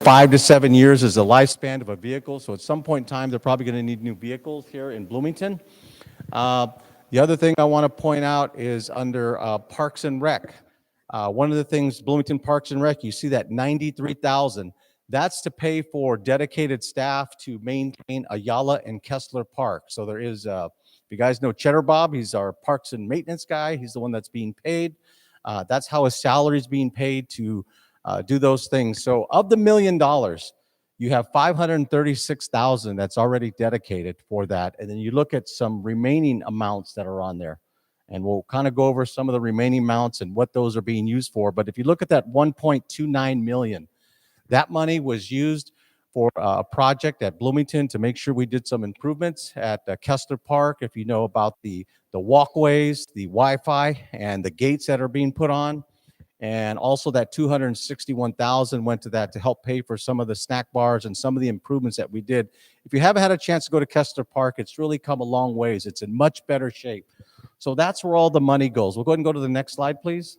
5 to 7 years is the lifespan of a vehicle, so at some point in time, they're probably going to need new vehicles here in Bloomington. Uh, the other thing I want to point out is under Parks and Rec. One of the things, Bloomington Parks and Rec, you see that 93,000. That's to pay for dedicated staff to maintain Ayala and Kessler Park. So there is, if you guys know Cheddar Bob, he's our parks and maintenance guy. He's the one that's being paid. That's how his salary is being paid to do those things. So of the $1 million, you have 536,000 that's already dedicated for that. And then you look at some remaining amounts that are on there. And we'll kind of go over some of the remaining amounts and what those are being used for. But if you look at that 1.29 million, that money was used for a project at Bloomington to make sure we did some improvements at Kessler Park. If you know about the walkways, the Wi-Fi, and the gates that are being put on. And also that 261,000 went to that to help pay for some of the snack bars and some of the improvements that we did. If you haven't had a chance to go to Kessler Park, it's really come a long ways. It's in much better shape. So that's where all the money goes. We'll go ahead and go to the next slide, please.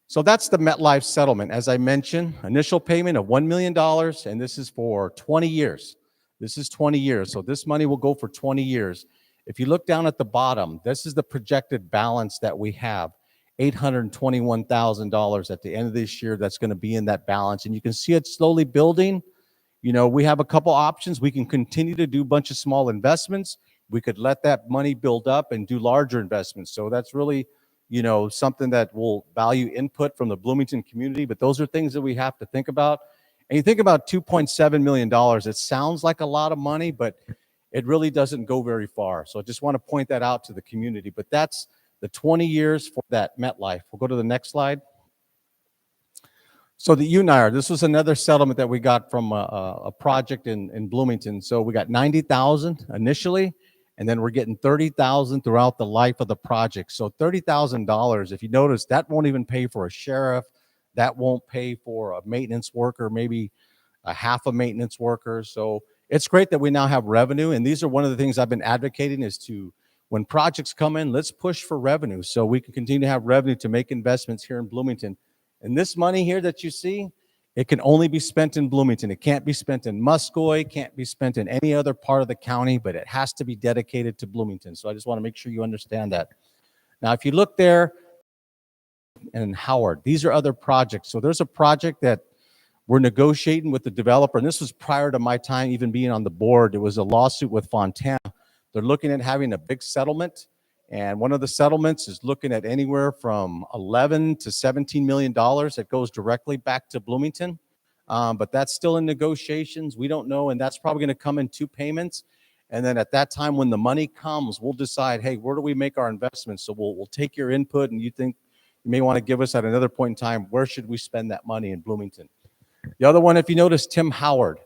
So that's the MetLife settlement. As I mentioned, initial payment of $1 million, and this is for 20 years. This is 20 years. So this money will go for 20 years. If you look down at the bottom, this is the projected balance that we have, $821,000 at the end of this year that's going to be in that balance. And you can see it slowly building. You know, we have a couple options. We can continue to do a bunch of small investments. We could let that money build up and do larger investments. So that's really, you know, something that will value input from the Bloomington community. But those are things that we have to think about. And you think about $2.7 million. It sounds like a lot of money, but it really doesn't go very far. So I just want to point that out to the community. But that's the 20 years for that MetLife. We'll go to the next slide. So the UNIR, this was another settlement that we got from a project in Bloomington. So we got $90,000 initially, and then we're getting $30,000 throughout the life of the project. So $30,000, if you notice, that won't even pay for a sheriff. That won't pay for a maintenance worker, maybe a half a maintenance worker. So it's great that we now have revenue, and these are one of the things I've been advocating is to, when projects come in, let's push for revenue so we can continue to have revenue to make investments here in Bloomington. And this money here that you see, it can only be spent in Bloomington. It can't be spent in Muscoy, can't be spent in any other part of the county, but it has to be dedicated to Bloomington. So I just want to make sure you understand that. Now, if you look there, and Howard, these are other projects. So there's a project that we're negotiating with the developer, and this was prior to my time even being on the board. It was a lawsuit with Fontana. They're looking at having a big settlement, and one of the settlements is looking at anywhere from $11 to $17 million that goes directly back to Bloomington. But that's still in negotiations. We don't know, and that's probably going to come in 2 payments. And then at that time, when the money comes, we'll decide, hey, where do we make our investments? So we'll take your input, and you think you may want to give us at another point in time, where should we spend that money in Bloomington? The other one, if you notice, Tim Howard.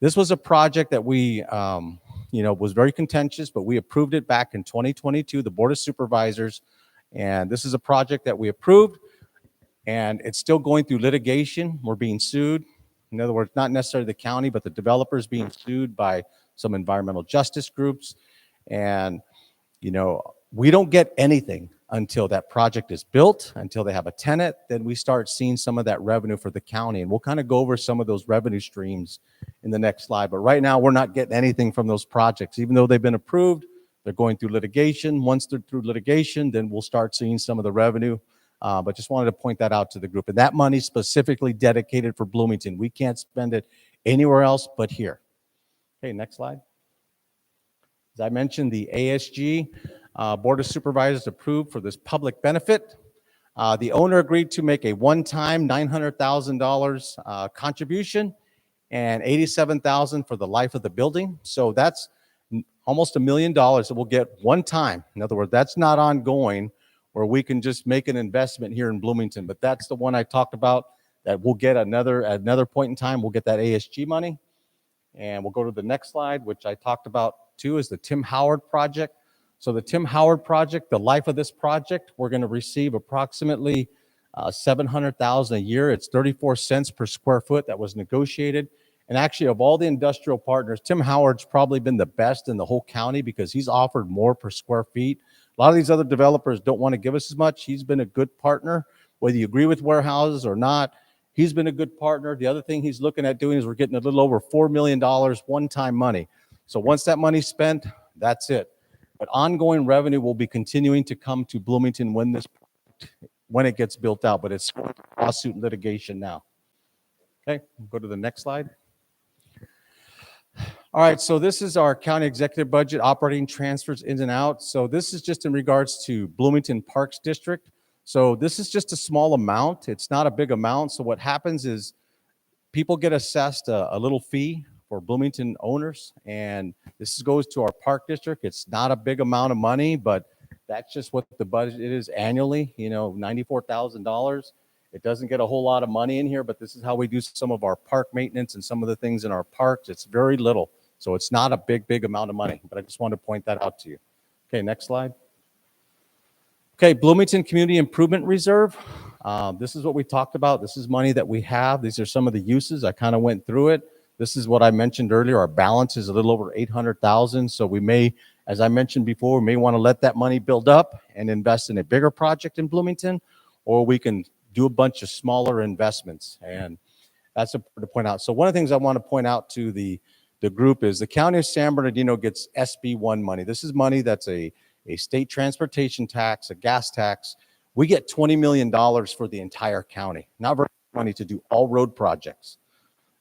This was a project that we, was very contentious, but we approved it back in 2022, the Board of Supervisors. And this is a project that we approved, and it's still going through litigation. We're being sued. In other words, not necessarily the county, but the developers being sued by some environmental justice groups. And, we don't get anything until that project is built, until they have a tenant. Then we start seeing some of that revenue for the county. And we'll kind of go over some of those revenue streams in the next slide. But right now, we're not getting anything from those projects. Even though they've been approved, they're going through litigation. Once they're through litigation, then we'll start seeing some of the revenue. But just wanted to point that out to the group. And that money specifically dedicated for Bloomington. We can't spend it anywhere else but here. Okay, next slide. As I mentioned, the ASG Board of Supervisors approved for this public benefit. The owner agreed to make a one-time $900,000 contribution and $87,000 for the life of the building. So that's almost $1 million that we'll get one time. In other words, that's not ongoing where we can just make an investment here in Bloomington. But that's the one I talked about that we'll get at another point in time. We'll get that ASG money. And we'll go to the next slide, which I talked about too, is the Tim Howard project. So the Tim Howard project, the life of this project, we're going to receive approximately $700,000 a year. It's 34 cents per square foot that was negotiated. And actually, of all the industrial partners, Tim Howard's probably been the best in the whole county because he's offered more per square feet. A lot of these other developers don't want to give us as much. He's been a good partner, whether you agree with warehouses or not. He's been a good partner. The other thing he's looking at doing is we're getting a little over $4 million one-time money. So once that money's spent, that's it. But ongoing revenue will be continuing to come to Bloomington when it gets built out, but it's lawsuit and litigation now. Okay, go to the next slide. All right, so this is our county executive budget, operating transfers in and out. So this is just in regards to Bloomington Parks District. So this is just a small amount. It's not a big amount. So what happens is people get assessed a little fee for Bloomington owners, and this goes to our park district. It's not a big amount of money, but that's just what the budget is annually, you know, $94,000. It doesn't get a whole lot of money in here, but this is how we do some of our park maintenance and some of the things in our parks. It's very little. So it's not a big amount of money, but I just wanted to point that out to you. Okay, next slide. Okay, Bloomington Community Improvement Reserve. This is what we talked about. This is money that we have. These are some of the uses. I kind of went through it. This is what I mentioned earlier. Our balance is a little over 800,000. So we may, as I mentioned before, we may want to let that money build up and invest in a bigger project in Bloomington, or we can do a bunch of smaller investments. And that's important to point out. So one of the things I want to point out to the group is the County of San Bernardino gets SB1 money. This is money that's a state transportation tax, a gas tax. We get $20 million for the entire county, not very much money to do all road projects.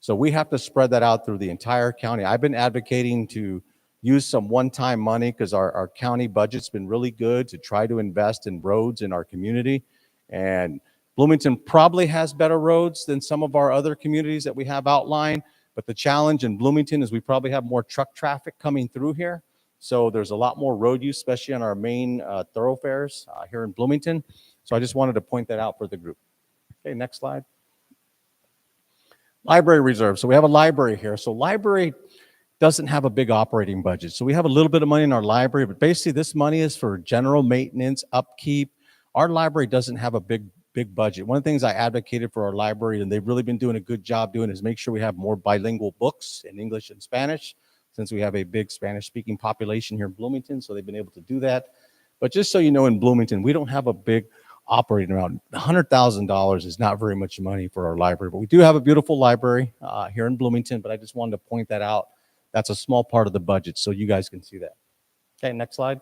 So we have to spread that out through the entire county. I've been advocating to use some one-time money because our county budget's been really good to try to invest in roads in our community. And Bloomington probably has better roads than some of our other communities that we have outlined. But the challenge in Bloomington is we probably have more truck traffic coming through here. So there's a lot more road use, especially on our main thoroughfares here in Bloomington. So I just wanted to point that out for the group. Okay, next slide. Library reserve. So we have a library here. So library doesn't have a big operating budget. So we have a little bit of money in our library, but basically this money is for general maintenance, upkeep. Our library doesn't have a big budget. One of the things I advocated for our library, and they've really been doing a good job doing, is make sure we have more bilingual books in English and Spanish, since we have a big Spanish-speaking population here in Bloomington, so they've been able to do that. But just so you know, in Bloomington, we don't have a big operating amount. $100,000 is not very much money for our library, but we do have a beautiful library here in Bloomington, but I just wanted to point that out. That's a small part of the budget, so you guys can see that. Okay, next slide.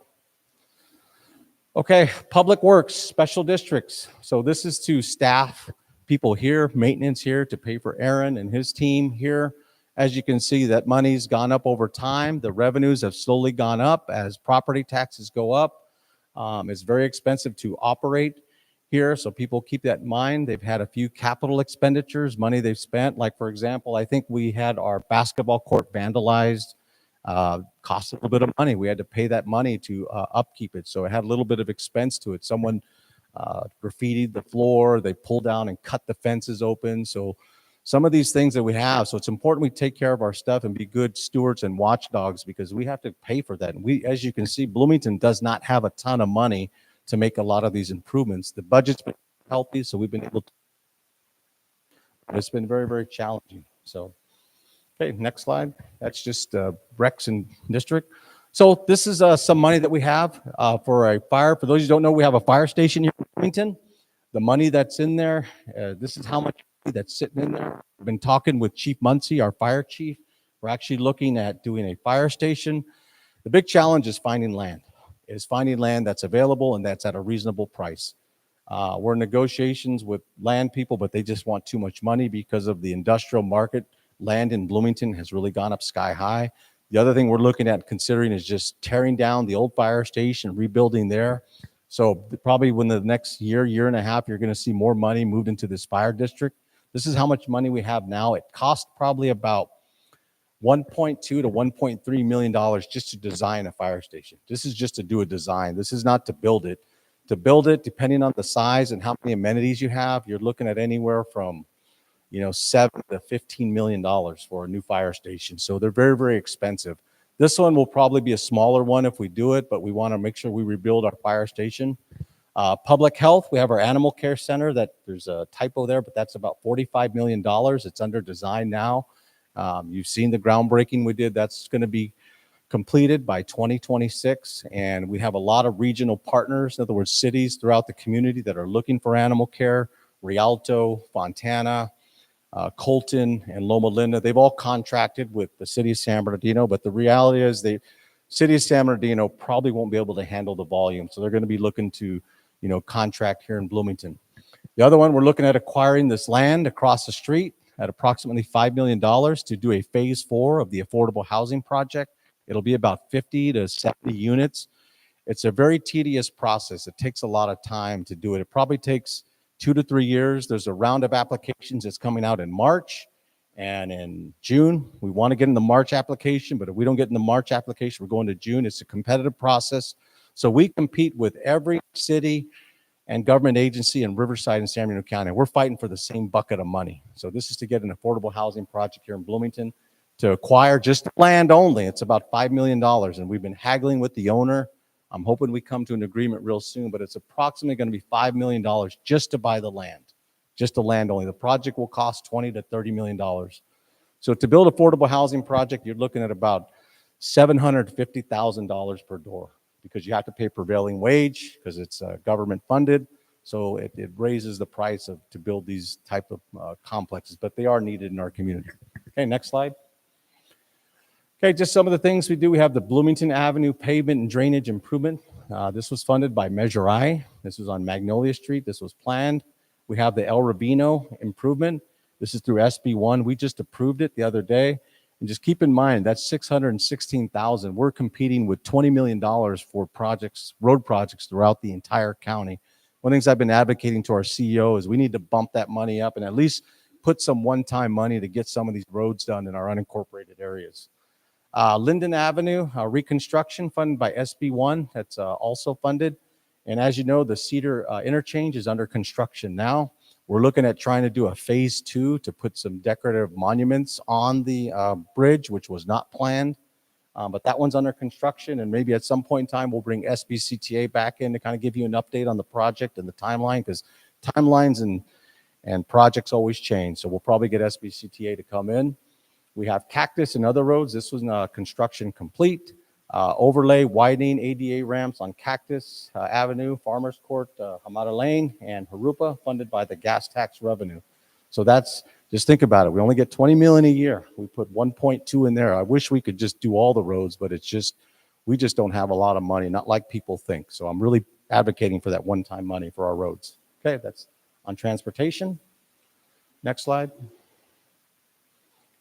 Okay, Public Works, special districts. So this is to staff people here, maintenance here, to pay for Aaron and his team here. As you can see, that money's gone up over time. The revenues have slowly gone up as property taxes go up. It's very expensive to operate here, so people keep that in mind. They've had a few capital expenditures, money they've spent. Like, for example, I think we had our basketball court vandalized. Cost a little bit of money. We had to pay that money to upkeep it, so it had a little bit of expense to it. Someone graffitied the floor, they pulled down and cut the fences open. So some of these things that we have, so it's important we take care of our stuff and be good stewards and watchdogs, because we have to pay for that. And we, as you can see, Bloomington does not have a ton of money to make a lot of these improvements. The budget's been healthy, so we've been able to, it's been very challenging. So okay, next slide. That's just Rex and District. So this is some money that we have for a fire. For those who don't know, we have a fire station here in Bloomington. The money that's in there, this is how much that's sitting in there. I've been talking with Chief Muncie, our fire chief. We're actually looking at doing a fire station. The big challenge is finding land. That's available and that's at a reasonable price. We're in negotiations with land people, but they just want too much money because of the industrial market. Land in Bloomington has really gone up sky high. The other thing we're looking at considering is just tearing down the old fire station, rebuilding there. So probably within the next year and a half, you're going to see more money moved into this fire district. This is how much money we have now. It costs probably about $1.2 to $1.3 million just to design a fire station. This is just to do a design. This is not to build it. To build it, depending on the size and how many amenities you have, you're looking at anywhere from $7 to $15 million for a new fire station. So they're very expensive. This one will probably be a smaller one if we do it, but we want to make sure we rebuild our fire station. Public health, we have our animal care center. That there's a typo there, but that's about $45 million. It's under design now. You've seen the groundbreaking we did. That's going to be completed by 2026. And we have a lot of regional partners, in other words, cities throughout the community that are looking for animal care. Rialto, Fontana, Colton and Loma Linda, they've all contracted with the city of San Bernardino, but the reality is the city of San Bernardino probably won't be able to handle the volume. So they're going to be looking to, contract here in Bloomington. The other one, we're looking at acquiring this land across the street at approximately $5 million to do a phase 4 of the affordable housing project. It'll be about 50 to 70 units. It's a very tedious process. It takes a lot of time to do it. It probably takes 2 to 3 years. There's a round of applications that's coming out in March and in June. We want to get in the March application, but if we don't get in the March application, we're going to June. It's a competitive process. So we compete with every city and government agency in Riverside and San Bernardino County. We're fighting for the same bucket of money. So this is to get an affordable housing project here in Bloomington to acquire just land only. It's about $5 million, and we've been haggling with the owner. I'm hoping we come to an agreement real soon, but it's approximately going to be $5 million just to buy the land, just the land only. The project will cost $20 to $30 million. So to build affordable housing project, you're looking at about $750,000 per door because you have to pay prevailing wage because it's government funded. So it raises the price to build these type of complexes, but they are needed in our community. Okay, next slide. Okay, just some of the things we do. We have the Bloomington Avenue pavement and drainage improvement. This was funded by Measure I. This was on Magnolia Street. This was planned. We have the El Rabino improvement. This is through SB1. We just approved it the other day. And just keep in mind, that's $616,000. We're competing with $20 million for projects, road projects throughout the entire county. One of the things I've been advocating to our CEO is we need to bump that money up and at least put some one-time money to get some of these roads done in our unincorporated areas. Linden Avenue reconstruction funded by SB1. That's also funded. And as you know, the Cedar interchange is under construction now. We're looking at trying to do a phase 2 to put some decorative monuments on the bridge, which was not planned. But that one's under construction. And maybe at some point in time, we'll bring SBCTA back in to kind of give you an update on the project and the timeline, because timelines and projects always change. So we'll probably get SBCTA to come in. We have Cactus and other roads. This was construction complete. Overlay, widening ADA ramps on Cactus Avenue, Farmers Court, Hamada Lane, and Harupa, funded by the gas tax revenue. So that's, just think about it. We only get $20 million a year. We put 1.2 in there. I wish we could just do all the roads, but it's just, we just don't have a lot of money, not like people think. So I'm really advocating for that one-time money for our roads. Okay, that's on transportation. Next slide.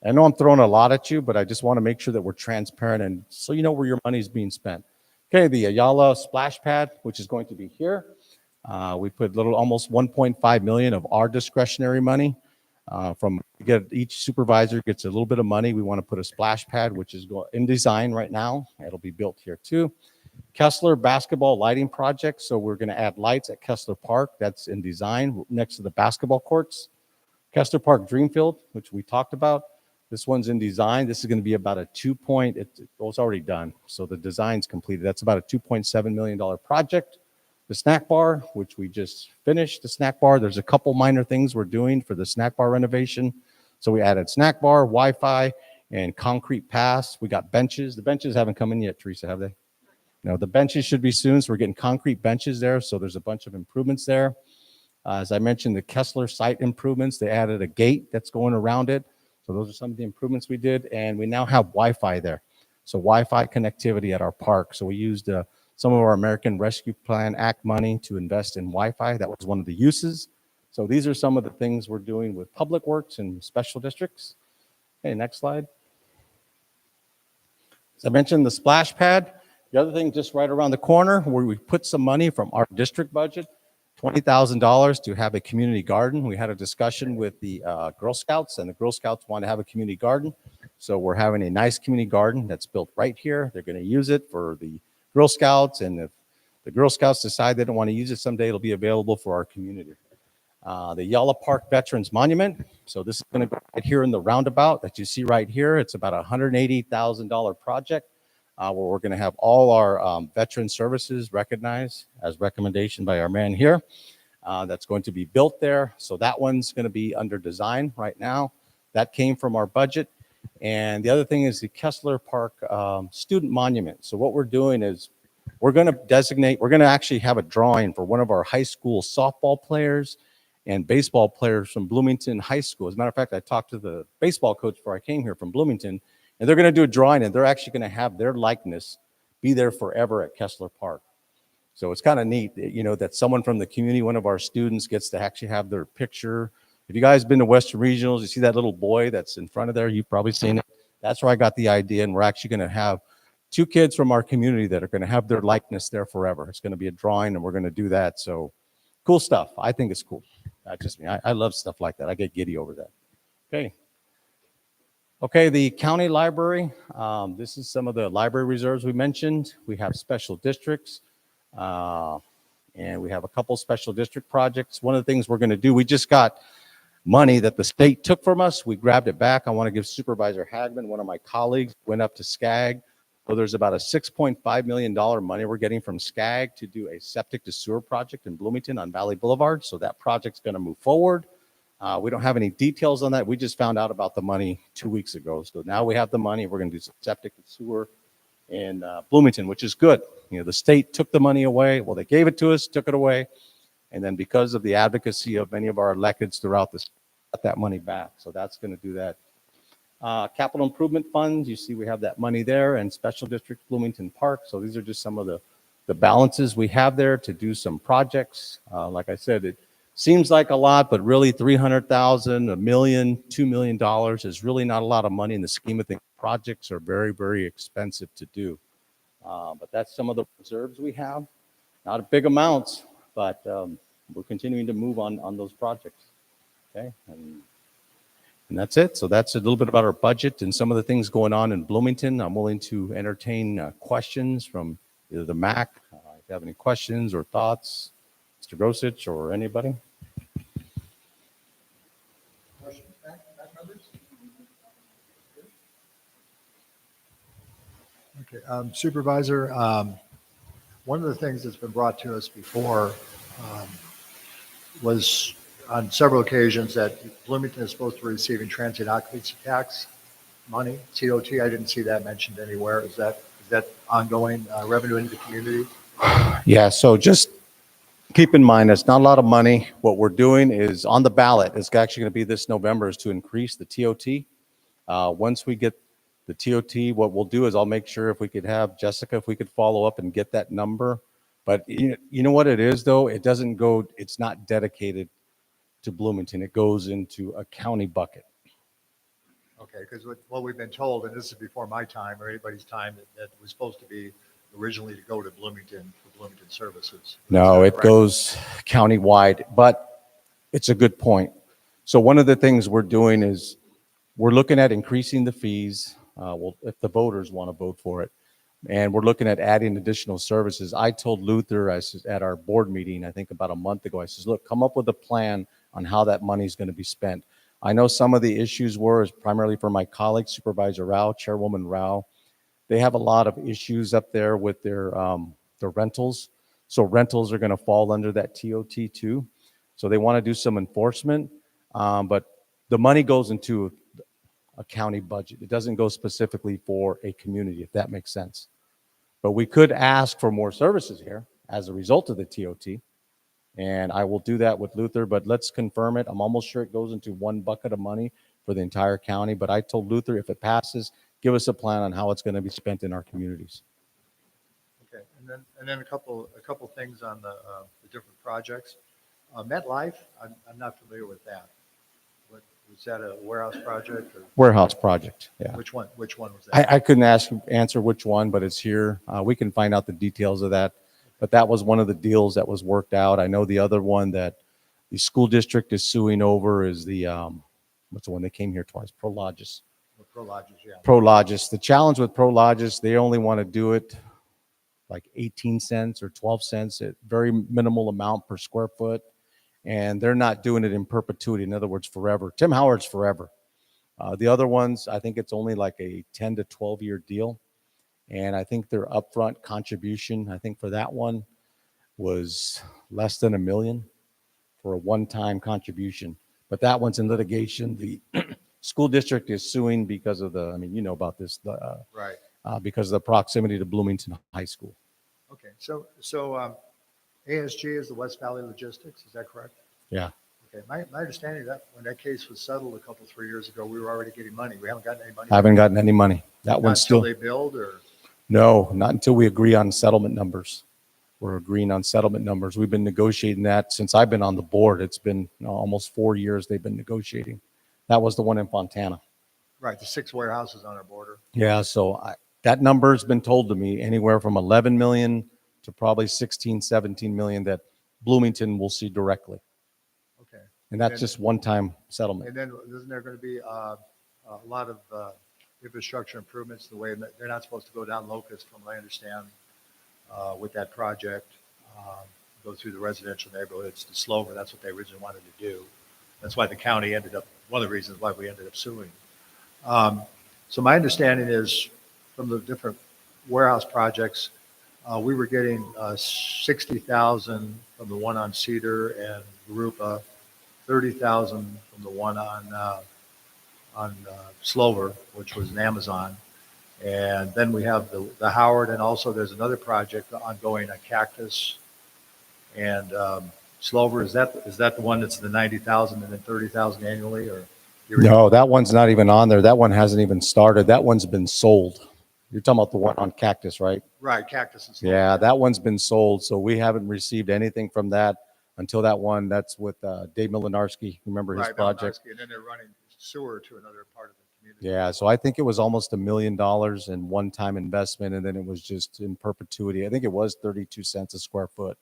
I know I'm throwing a lot at you, but I just want to make sure that we're transparent and so you know where your money is being spent. Okay, the Ayala splash pad, which is going to be here. We put almost 1.5 million of our discretionary money. Each supervisor gets a little bit of money. We want to put a splash pad, which is in design right now. It'll be built here too. Kessler basketball lighting project. So we're going to add lights at Kessler Park. That's in design next to the basketball courts. Kessler Park Dreamfield, which we talked about. This one's in design. This is going to be about a it's already done. So the design's completed. That's about a $2.7 million project. The snack bar, which we just finished the snack bar. There's a couple minor things we're doing for the snack bar renovation. So we added snack bar, Wi-Fi, and concrete paths. We got benches. The benches haven't come in yet, Teresa, have they? No, the benches should be soon. So we're getting concrete benches there. So there's a bunch of improvements there. As I mentioned, the Kessler site improvements, they added a gate that's going around it. So those are some of the improvements we did. And we now have Wi-Fi there. So Wi-Fi connectivity at our park. So we used some of our American Rescue Plan Act money to invest in Wi-Fi. That was one of the uses. So these are some of the things we're doing with public works and special districts. Okay, next slide. As I mentioned, the splash pad. The other thing just right around the corner where we put some money from our district budget, $20,000 to have a community garden. We had a discussion with the Girl Scouts, and the Girl Scouts want to have a community garden. So we're having a nice community garden that's built right here. They're going to use it for the Girl Scouts, and if the Girl Scouts decide they don't want to use it someday, it'll be available for our community. The Yala Park Veterans Monument. So this is going to be right here in the roundabout that you see right here. It's about a $180,000 project. Where we're going to have all our veteran services recognized as recommendation by our man here. That's going to be built there. So that one's going to be under design right now. That came from our budget. And the other thing is the Kessler Park Student Monument. So what we're doing is we're going to actually have a drawing for one of our high school softball players and baseball players from Bloomington High School. As a matter of fact, I talked to the baseball coach before I came here from Bloomington, and they're going to do a drawing, and they're actually going to have their likeness be there forever at Kessler Park. So it's kind of neat, that someone from the community, one of our students, gets to actually have their picture. If you guys been to Western Regionals, you see that little boy that's in front of there, you've probably seen it. That's where I got the idea, and we're actually going to have 2 kids from our community that are going to have their likeness there forever. It's going to be a drawing, and we're going to do that. So cool stuff. I think it's cool. That's just me. I love stuff like that. I get giddy over that. Okay, the county library. This is some of the library reserves we mentioned. We have special districts, and we have a couple special district projects. One of the things we're going to do, we just got money that the state took from us. We grabbed it back. I want to give Supervisor Hagman, one of my colleagues, went up to SCAG. So there's about a $6.5 million money we're getting from SCAG to do a septic to sewer project in Bloomington on Valley Boulevard. So that project's going to move forward. We don't have any details on that. We just found out about the money 2 weeks ago. So now we have the money. We're going to do some septic and sewer in Bloomington, which is good. The state took the money away. Well, they gave it to us, took it away. And then because of the advocacy of many of our electeds throughout the state, got that money back. So that's going to do that. Capital improvement funds, you see we have that money there, and special district Bloomington Park. So these are just some of the balances we have there to do some projects. Like I said, it seems like a lot, but really $300,000, $1 million, $2 million is really not a lot of money in the scheme of things. Projects are very, very expensive to do. But that's some of the reserves we have. Not big amounts, but we're continuing to move on those projects. Okay, and that's it. So that's a little bit about our budget and some of the things going on in Bloomington. I'm willing to entertain questions from either the MAC. If you have any questions or thoughts, Mr. Grosich or anybody. Questions, MAC members? Okay, Supervisor, one of the things that's been brought to us before was on several occasions that Bloomington is supposed to be receiving transient occupancy tax money, TOT. I didn't see that mentioned anywhere. Is that ongoing revenue into the community? Yeah, so just keep in mind, it's not a lot of money. What we're doing is on the ballot, it's actually going to be this November, is to increase the TOT. Once we get the TOT, what we'll do is I'll make sure if we could have Jessica, if we could follow up and get that number. But you know what it is, though? It doesn't go, it's not dedicated to Bloomington. It goes into a county bucket. Okay, because what we've been told, and this is before my time or anybody's time, that was supposed to be originally to go to Bloomington for Bloomington services. No, it goes countywide, but it's a good point. So one of the things we're doing is we're looking at increasing the fees. Well, if the voters want to vote for it, and we're looking at adding additional services. I told Luther, I said at our board meeting, I think about a month ago, I says, look, come up with a plan on how that money is going to be spent. I know some of the issues is primarily for my colleague, Supervisor Rao, Chairwoman Rao. They have a lot of issues up there with their rentals. So rentals are going to fall under that TOT too. So they want to do some enforcement, but the money goes into a county budget. It doesn't go specifically for a community, if that makes sense. But we could ask for more services here as a result of the TOT. And I will do that with Luther, but let's confirm it. I'm almost sure it goes into one bucket of money for the entire county. But I told Luther, if it passes, give us a plan on how it's going to be spent in our communities. Okay, and then a couple things on the different projects. MetLife, I'm not familiar with that. Was that a warehouse project? Or? Warehouse project, yeah. Which one was that? I couldn't answer which one, but it's here. We can find out the details of that. But that was one of the deals that was worked out. I know the other one that the school district is suing over is the, what's the one that came here twice? Prologis. Prologis, yeah. Prologis. The challenge with Prologis, they only want to do it like 18 cents or 12 cents, a very minimal amount per square foot. And they're not doing it in perpetuity. In other words, forever. Tim Howard's forever. The other ones, I think it's only like a 10 to 12 year deal. And I think their upfront contribution, I think for that one was less than $1 million for a one-time contribution. But that one's in litigation. The school district is suing because of the, I mean, you know about this, right? Because of the proximity to Bloomington High School. Okay, so ASG is the West Valley Logistics, is that correct? Yeah. Okay, my understanding that when that case was settled a couple, 3 years ago, we were already getting money. We haven't gotten any money. I haven't gotten any money. That Not one's until still, they build, or? no, not until we agree on settlement numbers. We're agreeing on settlement numbers. We've been negotiating that since I've been on the board. It's been almost 4 years they've been negotiating. That was the one in Fontana. Right, the 6 warehouses on our border. Yeah, so that number has been told to me anywhere from 11 million to probably 16, 17 million that Bloomington will see directly. Okay. And that's then- just one-time settlement. And then isn't there going to be a lot of infrastructure improvements, the way that they're not supposed to go down Locust, from what I understand, with that project, go through the residential neighborhoods to Slover. That's what they originally wanted to do. That's why the county ended up, one of the reasons why we ended up suing. So my understanding is from the different warehouse projects, we were getting 60,000 from the one on Cedar and Rupa, 30,000 from the one on Slover, which was an Amazon. And then we have the Howard, and also there's another project ongoing at Cactus and Slover. Is that the one that's the 90,000 and then 30,000 annually, or? No, that one's not even on there. That one hasn't even started. That one's been sold. You're talking about the one on Cactus, right? Right, Cactus and Slover. Yeah, that one's been sold. So we haven't received anything from that until that one. That's with Dave Milinarski. Remember his Right, project? Malinowski, and then they're running sewer to another part of the community. Yeah, so I think it was almost $1 million in one-time investment, and then it was just in perpetuity. I think it was 32 cents a square foot,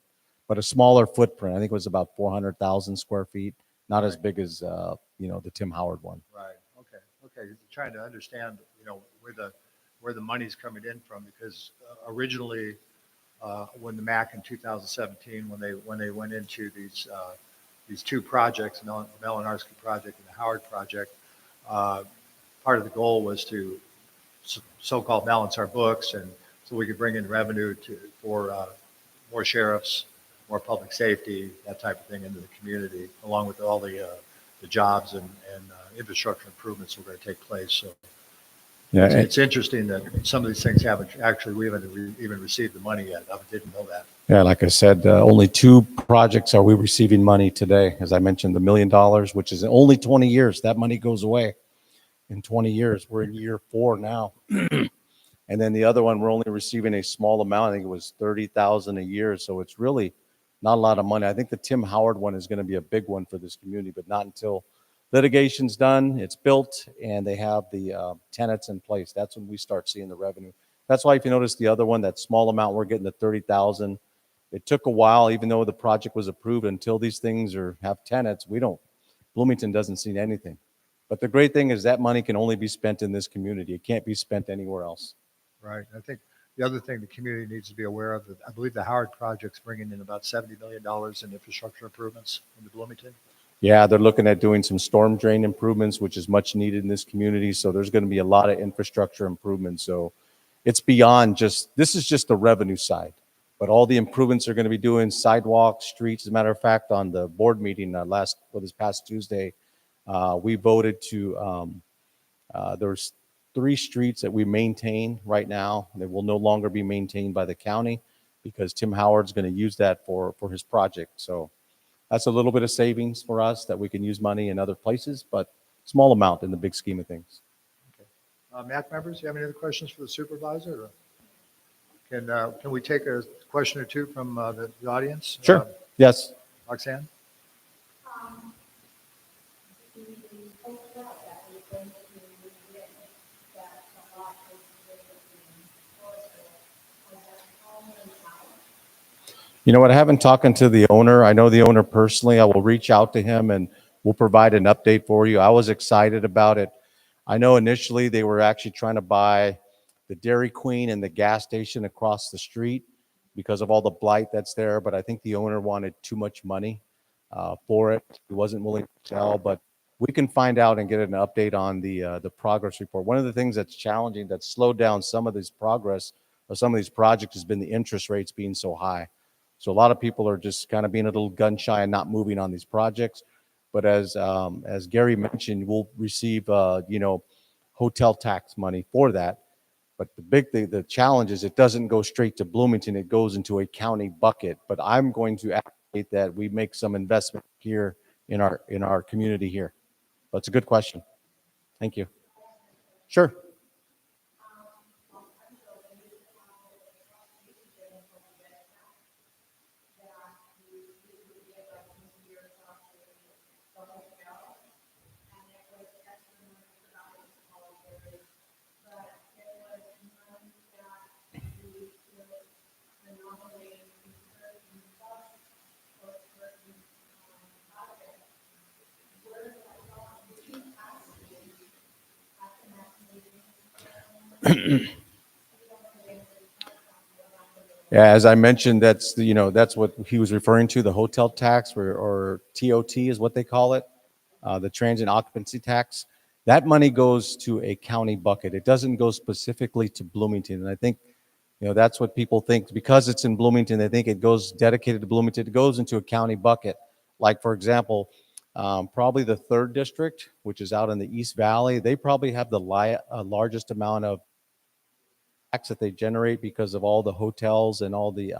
but a smaller footprint. I think it was about 400,000 square feet, not as big as the Tim Howard one. Right. Okay. Trying to understand, where the money's coming in from, because originally, when the MAC in 2017, when they went into these two projects, the Malinowski project and the Howard project, part of the goal was to so-called balance our books, and so we could bring in revenue for more sheriffs, more public safety, that type of thing into the community, along with all the jobs and infrastructure improvements that are going to take place. So Yeah, it's interesting that some of these things we haven't even received the money yet. I didn't know that. yeah, like I said, only 2 projects are we receiving money today. As I mentioned, the $1 million, which is only 20 years. That money goes away in 20 years. We're in year 4 now. And then the other one, we're only receiving a small amount. I think it was 30,000 a year. So it's really not a lot of money. I think the Tim Howard one is going to be a big one for this community, but not until litigation's done, it's built, and they have the tenants in place. That's when we start seeing the revenue. That's why if you notice the other one, that small amount, we're getting the 30,000. It took a while, even though the project was approved, until these things have tenants. Bloomington doesn't see anything. But the great thing is that money can only be spent in this community. It can't be spent anywhere else. Right. I think the other thing the community needs to be aware of, I believe the Howard project's bringing in about $70 million in infrastructure improvements into Bloomington. Yeah, they're looking at doing some storm drain improvements, which is much needed in this community. So there's going to be a lot of infrastructure improvements. So it's beyond this is just the revenue side. But all the improvements are going to be doing sidewalks, streets. As a matter of fact, on the board meeting this past Tuesday, we voted to, there's 3 streets that we maintain right now. They will no longer be maintained by the county because Tim Howard's going to use that for his project. So that's a little bit of savings for us that we can use money in other places, but small amount in the big scheme of things. Okay. MAC members, do you have any other questions for the supervisor? Or can we take a question or two from the audience? Sure. Yes. Roxanne? You know what? I haven't talked to the owner. I know the owner personally. I will reach out to him and we'll provide an update for you. I was excited about it. I know initially they were actually trying to buy the Dairy Queen and the gas station across the street because of all the blight that's there. But I think the owner wanted too much money for it. He wasn't willing to sell, but we can find out and get an update on the progress report. One of the things that's challenging, that's slowed down some of this progress or some of these projects, has been the interest rates being so high. So a lot of people are just kind of being a little gun shy and not moving on these projects. But as Gary mentioned, we'll receive hotel tax money for that. But the big thing, the challenge is it doesn't go straight to Bloomington. It goes into a county bucket. But I'm going to advocate that we make some investment here in our community here. But it's a good question. Thank you. Sure. Yeah, as I mentioned, that's that's what he was referring to, the hotel tax, or TOT is what they call it, the transient occupancy tax. That money goes to a county bucket. It doesn't go specifically to Bloomington. And I think, that's what people think. Because it's in Bloomington, they think it goes dedicated to Bloomington. It goes into a county bucket. Like, for example, probably the third district, which is out in the East Valley, they probably have the largest amount of tax that they generate because of all the hotels and all the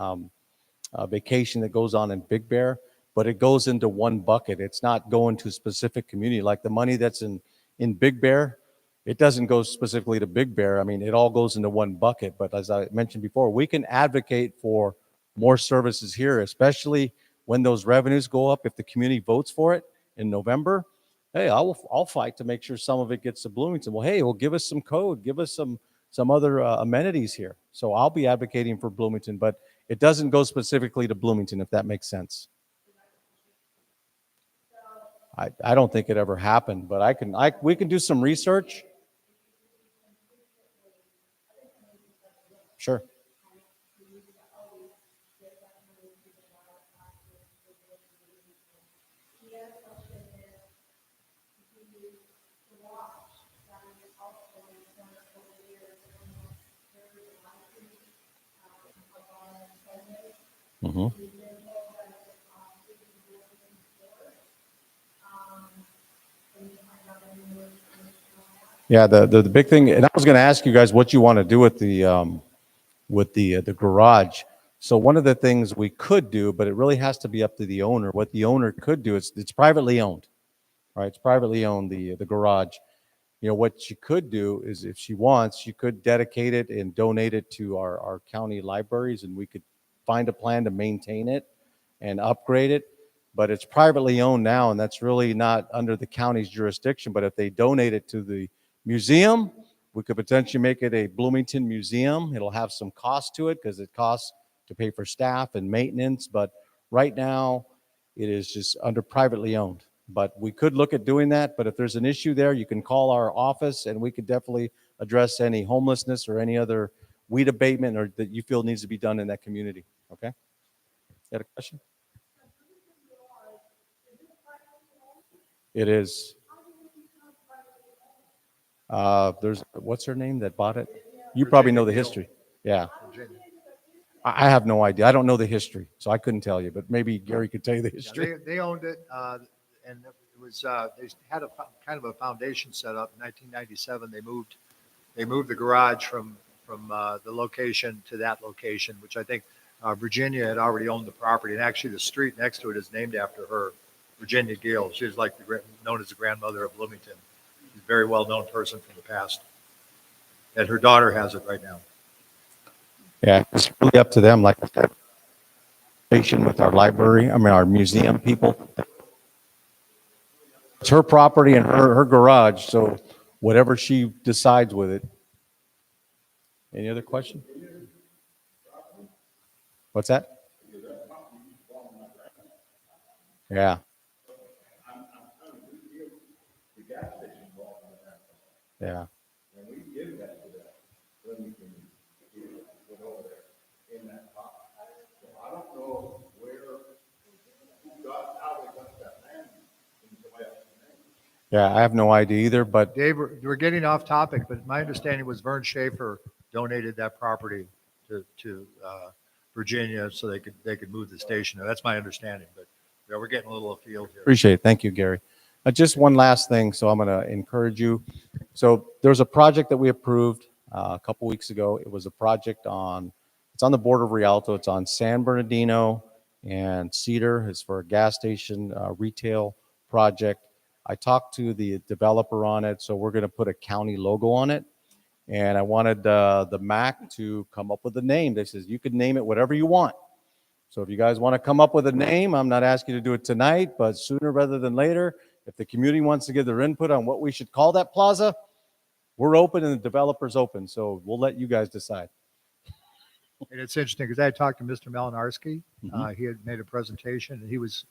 vacation that goes on in Big Bear, but it goes into one bucket. It's not going to a specific community. Like the money that's in Big Bear, it doesn't go specifically to Big Bear. I mean, it all goes into one bucket. But as I mentioned before, we can advocate for more services here, especially when those revenues go up. If the community votes for it in November, hey, I'll fight to make sure some of it gets to Bloomington. Well, hey, give us some code, give us some other amenities here. So I'll be advocating for Bloomington, but it doesn't go specifically to Bloomington, if that makes sense. I don't think it ever happened, but we can do some research. Sure. Mm-hmm. Yeah, the big thing, and I was going to ask you guys what you want to do with the garage. So one of the things we could do, but it really has to be up to the owner. What the owner could do, it's privately owned, right? It's privately owned, the garage. What she could do is, if she wants, she could dedicate it and donate it to our county libraries, and we could find a plan to maintain it and upgrade it. But it's privately owned now, and that's really not under the county's jurisdiction. But if they donate it to the museum, we could potentially make it a Bloomington museum. It'll have some cost to it because it costs to pay for staff and maintenance. But right now, it is just under privately owned. But we could look at doing that. But if there's an issue there, you can call our office, and we could definitely address any homelessness or any other weed abatement or that you feel needs to be done in that community. Okay? You had a question? It is. There's what's her name that bought it? You probably know the history. Yeah. Virginia. I have no idea. I don't know the history, so I couldn't tell you. But maybe Gary could tell you the Yeah, history. they owned it, and it was they had kind of a foundation set up in 1997. They moved the garage from the location to that location, which I think Virginia had already owned the property, and actually the street next to it is named after her, Virginia Gill. She was like known as the grandmother of Bloomington. She's a very well known person from the past, and her daughter has it right now. Yeah, it's really up to them. Like I said, patient with our library. I mean, our museum people. It's her property and her garage. So whatever she decides with it. Any other question? What's that? Yeah. Yeah. Yeah, I have no idea either, but Dave, we're getting off topic, but my understanding was Vern Schaefer donated that property to Virginia so they could move the station. That's my understanding, but yeah, we're getting a little afield here. appreciate it. Thank you, Gary. Just one last thing. So I'm going to encourage you. So there's a project that we approved a couple weeks ago. It was a project it's on the border of Rialto. It's on San Bernardino and Cedar. It's for a gas station retail project. I talked to the developer on it, so we're going to put a county logo on it. And I wanted the MAC to come up with a name. They says, you can name it whatever you want. So if you guys want to come up with a name, I'm not asking you to do it tonight, but sooner rather than later, if the community wants to give their input on what we should call that plaza, we're open and the developer's open. So we'll let you guys decide. And it's interesting because I had talked to Mr. Malinarski. He had made a presentation and he was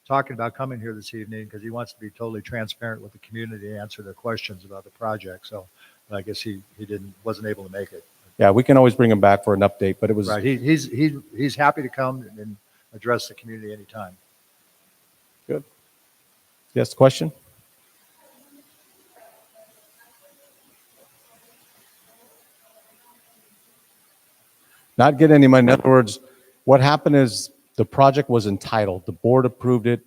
talking about coming here this evening because he wants to be totally transparent with the community and answer their questions about the project. So I guess he wasn't able to make it. Yeah, we can always bring him back for an update, but it was right. He's happy to come and address the community anytime. Good. Yes, question? Not get any money. In other words, what happened is the project was entitled. The board approved it.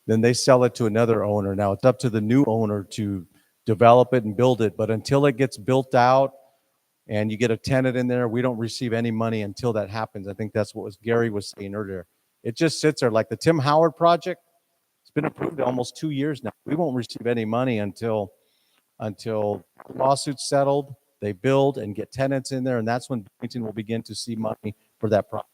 Then they sell it to another owner. Now it's up to the new owner to develop it and build it. But until it gets built out and you get a tenant in there, we don't receive any money until that happens. I think that's what Gary was saying earlier. It just sits there like the Tim Howard project. It's been approved almost 2 years now. We won't receive any money until lawsuits settled, they build and get tenants in there, and that's when Bloomington will begin to see money for that project.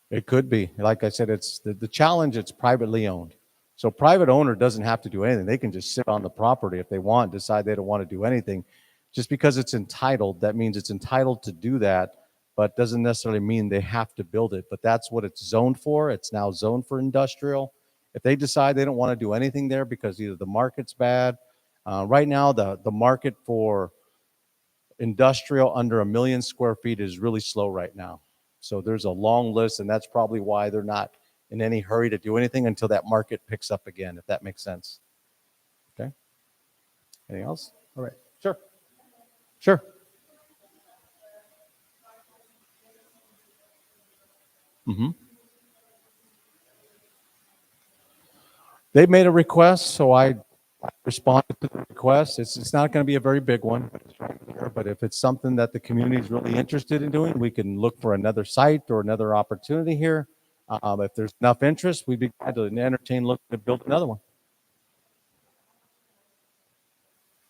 It could be. Like I said, it's the challenge, it's privately owned. So private owner doesn't have to do anything. They can just sit on the property if they want, decide they don't want to do anything. Just because it's entitled, that means it's entitled to do that, but doesn't necessarily mean they have to build it. But that's what it's zoned for. It's now zoned for industrial. If they decide they don't want to do anything there because either the market's bad, right now the market for industrial under 1 million square feet is really slow right now. So there's a long list, and that's probably why they're not in any hurry to do anything until that market picks up again, if that makes sense. Okay. Anything else? All right. Sure. Sure. They made a request, so I responded to the request. It's not going to be a very big one, but if it's something that the community is really interested in doing, we can look for another site or another opportunity here. If there's enough interest, we'd be glad to entertain looking to build another one.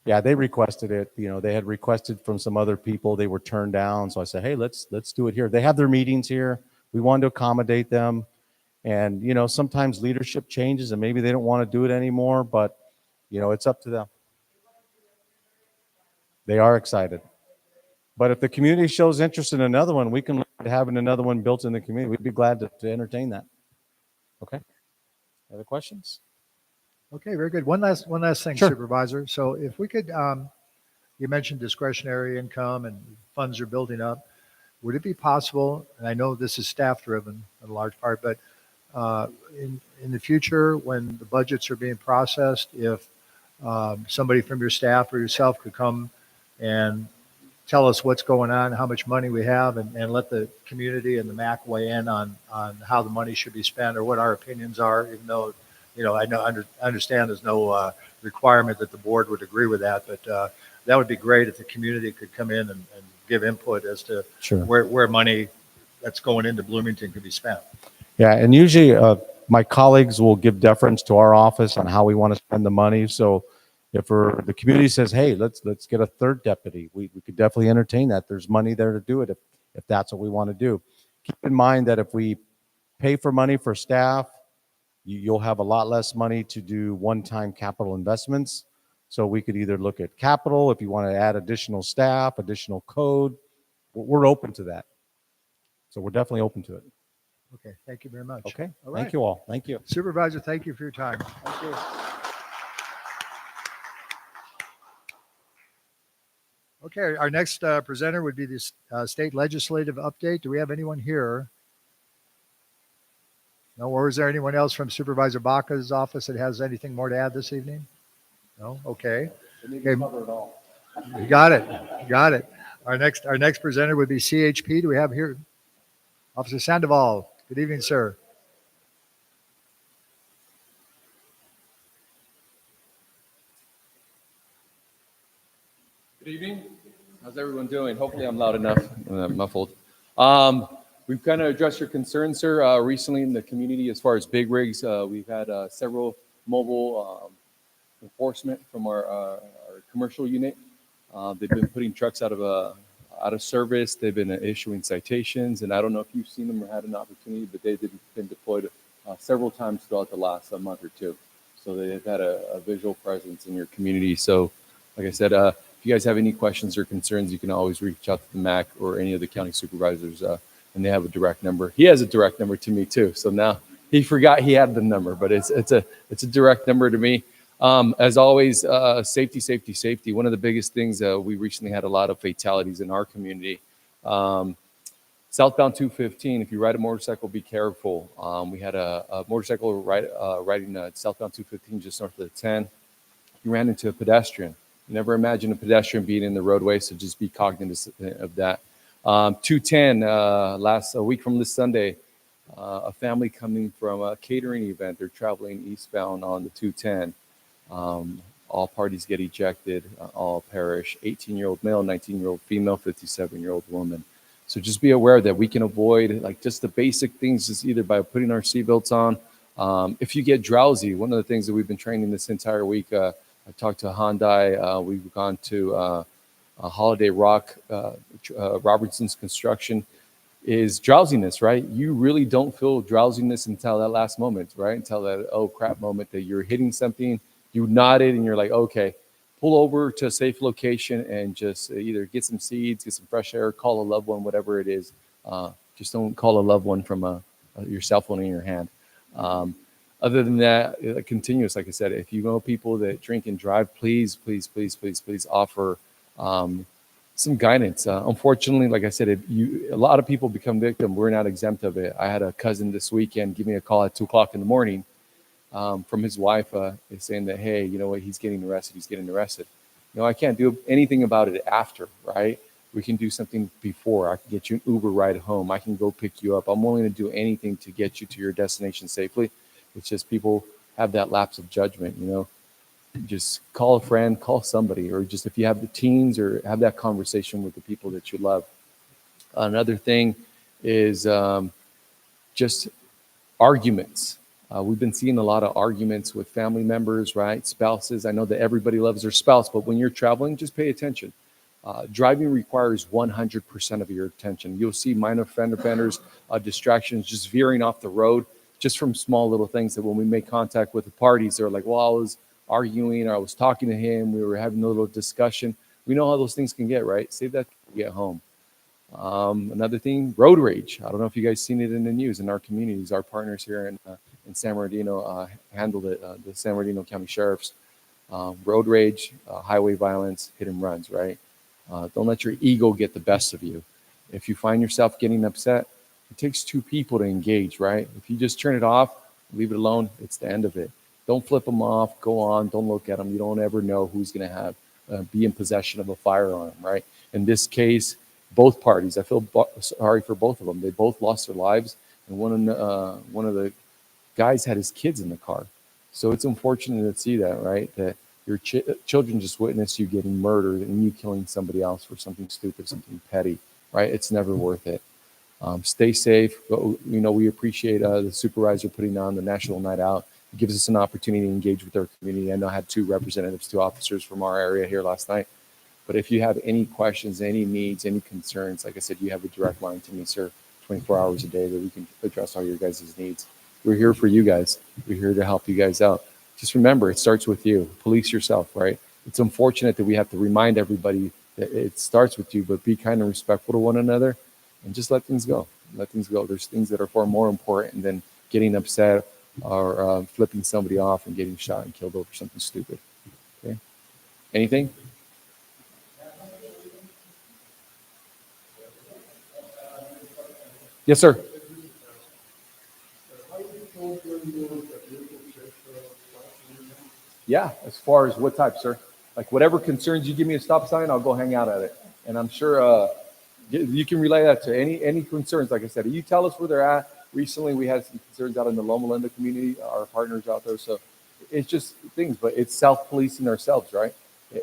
Yeah, they requested it. You know, they had requested from some other people. They were turned down. So I said, hey, let's do it here. They have their meetings here. We wanted to accommodate them. And, you know, sometimes leadership changes and maybe they don't want to do it anymore, but, you know, it's up to them. They are excited. But if the community shows interest in another one, we can look at having another one built in the community. We'd be glad to entertain that. Okay. Other questions? Okay, very good. One last thing, Sure. Supervisor. So if we could, you mentioned discretionary income and funds are building up. Would it be possible, and I know this is staff driven in large part, but in the future when the budgets are being processed, if somebody from your staff or yourself could come and tell us what's going on, how much money we have, and let the community and the MAC weigh in on how the money should be spent or what our opinions are, even though, you know, I understand there's no requirement that the board would agree with that, but that would be great if the community could come in and give input as to Sure. where money that's going into Bloomington could be spent. Yeah, and usually my colleagues will give deference to our office on how we want to spend the money. So if the community says, hey, let's get a third deputy, we could definitely entertain that. There's money there to do it if that's what we want to do. Keep in mind that if we pay for money for staff, you'll have a lot less money to do one-time capital investments. So we could either look at capital if you want to add additional staff, additional code. We're open to that. So we're definitely open to it. Okay, thank you very much. Okay, all right. Thank you all. Thank you. Supervisor, thank you for your time. Thank you. Okay, our next presenter would be the state legislative update. Do we have anyone here? No, or is there anyone else from Supervisor Baca's office that has anything more to add this evening? No? Okay. Okay. Cover it all. You got it. Got it. Our next presenter would be CHP. Do we have here Officer Sandoval? Good evening, sir. Good evening. How's How's everyone doing? Hopefully I'm loud enough, muffled. We've kind of addressed your concerns, sir, recently in the community as far as big rigs. We've had several mobile enforcement from our commercial unit. They've been putting trucks out of service. They've been issuing citations, and I don't know if you've seen them or had an opportunity, but they've been deployed several times throughout the last month or two. So they've had a visual presence in your community. So, like I said, if you guys have any questions or concerns, you can always reach out to the MAC or any of the county supervisors, and they have a direct number. He has a direct number to me too. So now he forgot he had the number, but it's a direct number to me. As always, safety, safety, safety. One of the biggest things, we recently had a lot of fatalities in our community. Southbound 215, if you ride a motorcycle, be careful. We had a motorcycle riding southbound 215 just north of the 10. He ran into a pedestrian. You never imagine a pedestrian being in the roadway, so just be cognizant of that. 210, a week from this Sunday, a family coming from a catering event. They're traveling eastbound on the 210. All parties get ejected, all perish. 18-year-old male, 19-year-old female, 57-year-old woman. So just be aware that we can avoid like just the basic things, just either by putting our seatbelts on. If you get drowsy, one of the things that we've been training this entire week, I talked to Hyundai. We've gone to Holiday Rock, Robertson's Construction, is drowsiness, right? You really don't feel drowsiness until that last moment, right? Until that, oh crap moment that you're hitting something, you nodded and you're like, okay, pull over to a safe location and just either get some seeds, get some fresh air, call a loved one, whatever it is. Just don't call a loved one from your cell phone in your hand. Other than that, continuous, like I said, if you know people that drink and drive, please, please, please, please, please offer some guidance. Unfortunately, like I said, a lot of people become victim. We're not exempt of it. I had a cousin this weekend give me a call at 2:00 in the morning from his wife saying that, hey, you know what, he's getting arrested. He's getting arrested. You know, I can't do anything about it after, right? We can do something before. I can get you an Uber ride home. I can go pick you up. I'm willing to do anything to get you to your destination safely. It's just people have that lapse of judgment, you know. Just call a friend, call somebody, or just if you have the teens, or have that conversation with the people that you love. Another thing is just arguments. We've been seeing a lot of arguments with family members, right? Spouses. I know that everybody loves their spouse, but when you're traveling, just pay attention. Driving requires 100% of your attention. You'll see minor fender benders, distractions, just veering off the road, just from small little things that when we make contact with the parties, they're like, well, I was arguing, or I was talking to him, we were having a little discussion. We know how those things can get, right? Save that to get home. Another thing, road rage. I don't know if you guys seen it in the news in our communities. Our partners here in San Bernardino handled it, the San Bernardino County Sheriffs. Road rage, highway violence, hit and runs, right? Don't let your ego get the best of you. If you find yourself getting upset, it takes two people to engage, right? If you just turn it off, leave it alone, it's the end of it. Don't flip them off, go on, don't look at them. You don't ever know who's going to be in possession of a firearm, right? In this case, both parties, I feel sorry for both of them. They both lost their lives, and one of the guys had his kids in the car. So it's unfortunate to see that, right? That your children just witness you getting murdered and you killing somebody else for something stupid, something petty, right? It's never worth it. Stay safe. You know, we appreciate the supervisor putting on the National Night Out. It gives us an opportunity to engage with our community. I know I had two officers from our area here last night. But if you have any questions, any needs, any concerns, like I said, you have a direct line to me, sir, 24 hours a day that we can address all your guys' needs. We're here for you guys. We're here to help you guys out. Just remember, it starts with you. Police yourself, right? It's unfortunate that we have to remind everybody that it starts with you, but be kind and respectful to one another and just let things go. Let things go. There's things that are far more important than getting upset or flipping somebody off and getting shot and killed over something stupid. Okay? Anything? Yes, sir. Yeah, as far as what type, sir? Like whatever concerns you give me a stop sign, I'll go hang out at it. And I'm sure you can relay that to any concerns. Like I said, you tell us where they're at. Recently, we had some concerns out in the Loma Linda community, our partners out there. So it's just things, but it's self-policing ourselves, right?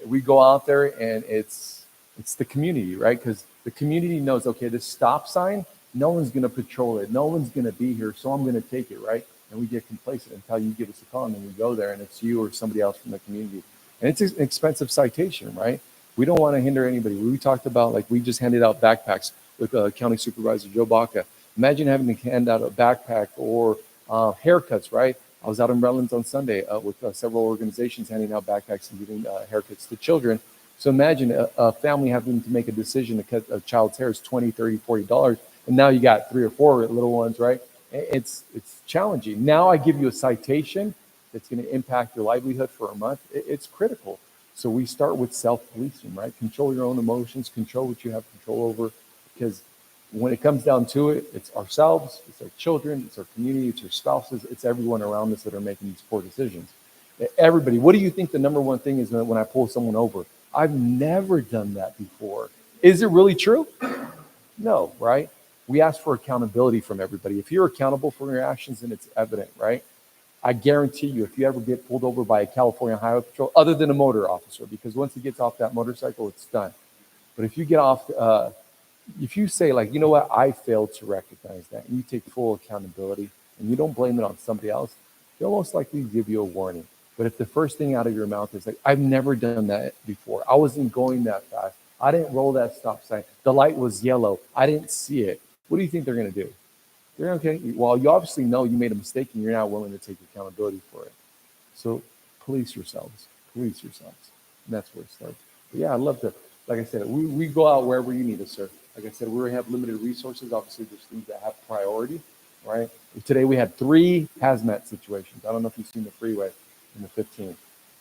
We go out there and it's It's the community, right? Because the community knows, okay, this stop sign, no one's going to patrol it. No one's going to be here. So I'm going to take it, right? And we get complacent until you give us a call and then we go there and it's you or somebody else from the community. And it's an expensive citation, right? We don't want to hinder anybody. We talked about, like, we just handed out backpacks with County Supervisor Joe Baca. Imagine having to hand out a backpack or haircuts, right? I was out in Redlands on Sunday with several organizations handing out backpacks and giving haircuts to children. So imagine a family having to make a decision to cut a child's hair is $20, $30, $40. And now you got 3 or 4 little ones, right? It's challenging. Now I give you a citation that's going to impact your livelihood for a month. It's critical. So we start with self-policing, right? Control your own emotions, control what you have control over, because when it comes down to it, it's ourselves, it's our children, it's our community, it's our spouses, it's everyone around us that are making these poor decisions. Everybody, what do you think the number one thing is when I pull someone over? I've never done that before. Is it really true? No, right? We ask for accountability from everybody. If you're accountable for your actions, then it's evident, right? I guarantee you, if you ever get pulled over by a California Highway Patrol, other than a motor officer, because once he gets off that motorcycle, it's done. But if you get off, if you say, like, you know what, I failed to recognize that, and you take full accountability, and you don't blame it on somebody else, they'll most likely give you a warning. But if the first thing out of your mouth is like, I've never done that before, I wasn't going that fast, I didn't roll that stop sign, the light was yellow, I didn't see it, what do you think they're going to do? They're okay. Well, you obviously know you made a mistake and you're not willing to take accountability for it. So police yourselves. Police yourselves. And that's where it starts. But yeah, I'd love to, like I said, we go out wherever you need us, sir. Like I said, we have limited resources. Obviously, there's things that have priority, right? Today we had 3 hazmat situations. I don't know if you've seen the freeway in the 15.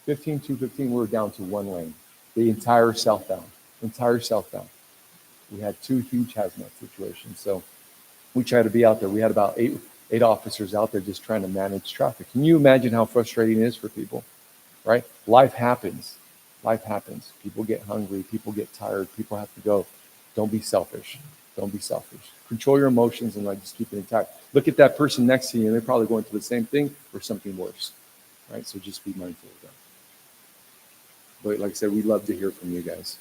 215, we were down to 1 lane. The entire southbound. We had 2 huge hazmat situations. So we try to be out there. We had about eight officers out there just trying to manage traffic. Can you imagine how frustrating it is for people, right? Life happens. People get hungry. People get tired. People have to go. Don't be selfish. Control your emotions and, like, just keep it intact. Look at that person next to you, and they're probably going through the same thing or something worse, right? So just be mindful of that. But like I said, we'd love to hear from you guys.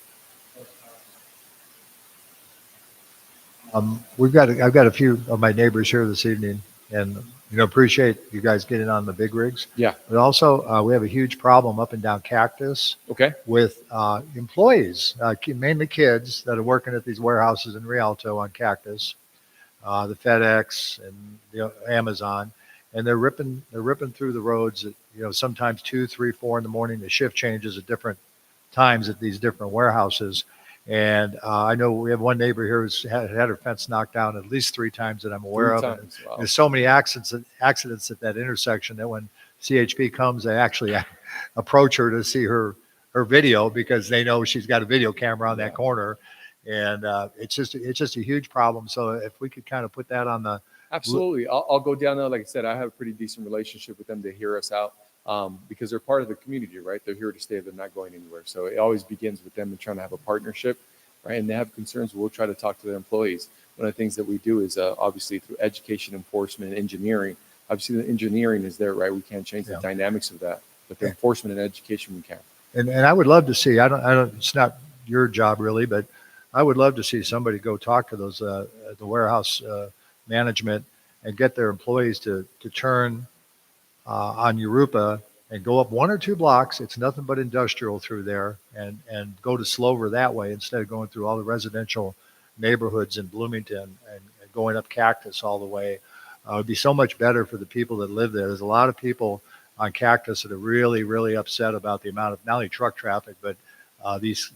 I've got a few of my neighbors here this evening, and appreciate you guys getting on the big rigs. Yeah. But also, we have a huge problem up and down Cactus. Okay. With employees, mainly kids that are working at these warehouses in Rialto on Cactus, the FedEx and the Amazon, and they're ripping through the roads at sometimes 2, 3, 4 in the morning. The shift changes at different times at these different warehouses. And I know we have one neighbor here who's had her fence knocked down at least 3 times that I'm aware of. And Wow. there's so many accidents at that intersection that when CHP comes, they actually approach her to see her video because they know she's got a video camera on that corner. And it's just a huge problem. So if we could kind of put that on the Absolutely. I'll go down there. Like I said, I have a pretty decent relationship with them to hear us out because they're part of the community, right? They're here to stay. They're not going anywhere. So it always begins with them and trying to have a partnership, right? And they have concerns. We'll try to talk to their employees. One of the things that we do is obviously through education, enforcement, and engineering. Obviously, the engineering is there, right? We can't change the dynamics of that, but the enforcement and education we can. And I would love to see. I don't. It's not your job really, but I would love to see somebody go talk to those the warehouse management and get their employees to turn on Europa and go up 1 or 2 blocks. It's nothing but industrial through there, and go to Slover that way instead of going through all the residential neighborhoods in Bloomington and going up Cactus all the way. It would be so much better for the people that live there. There's a lot of people on Cactus that are really, really upset about the amount of not only truck traffic, but these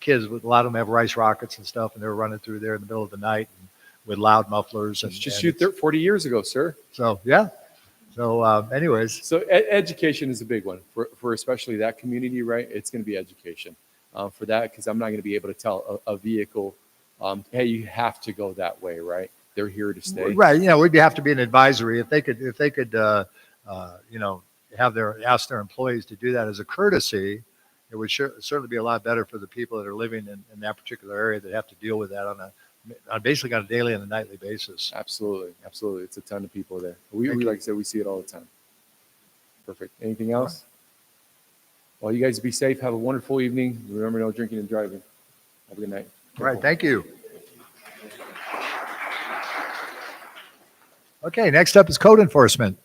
kids, a lot of them have rice rockets and stuff, and they're running through there in the middle of the night and with loud mufflers. It's just shoot 40 years ago, sir. So, yeah. So anyways. So education is a big one for especially that community, right? It's going to be education for that, because I'm not going to be able to tell a vehicle, hey, you have to go that way, right? They're here to stay. Right. We'd have to be an advisory. If they could ask their employees to do that as a courtesy, it would certainly be a lot better for the people that are living in that particular area that have to deal with that on basically on a daily and a nightly basis. Absolutely. It's a ton of people there. We like I said, we see it all the time. Perfect. Anything else? Well, you guys be safe. Have a wonderful evening. Remember, no drinking and driving. Have a good night. All right, thank you. Okay, next up is code enforcement.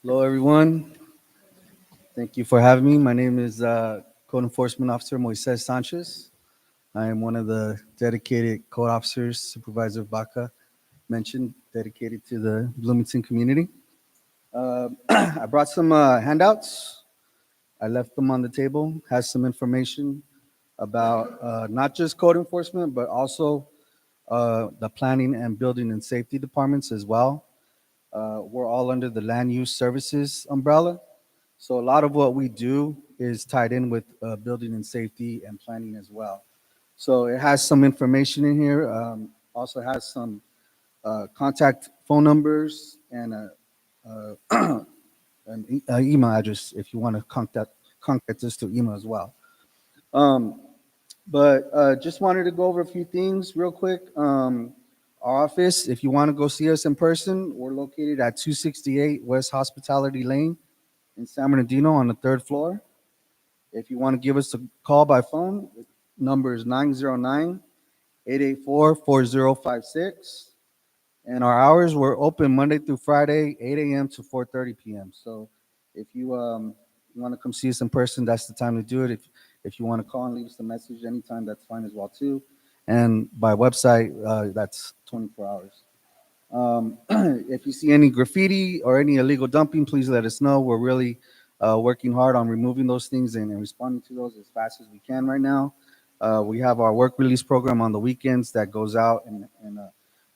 Hello, everyone. Thank you for having me. My name is Code Enforcement Officer Moises Sanchez. I am one of the dedicated code officers, Supervisor Vaca mentioned, dedicated to the Bloomington community. I brought some handouts. I left them on the table, has some information about not just code enforcement, but also the planning and building and safety departments as well. We're all under the land use services umbrella. So a lot of what we do is tied in with building and safety and planning as well. So it has some information in here. Also has some contact phone numbers and an email address if you want to contact us through email as well. Um, but just wanted to go over a few things real quick. Our office, if you want to go see us in person, we're located at 268 West Hospitality Lane in San Bernardino on the 3rd floor. If you want to give us a call by phone, number is 909-884-4056. And our hours, we're open Monday through Friday, 8 a.m. to 4:30 p.m. So if you want to come see us in person, that's the time to do it. If you want to call and leave us a message anytime, that's fine as well too. And by website, that's 24 hours. If you see any graffiti or any illegal dumping, please let us know. We're really working hard on removing those things and responding to those as fast as we can right now. We have our work release program on the weekends that goes out and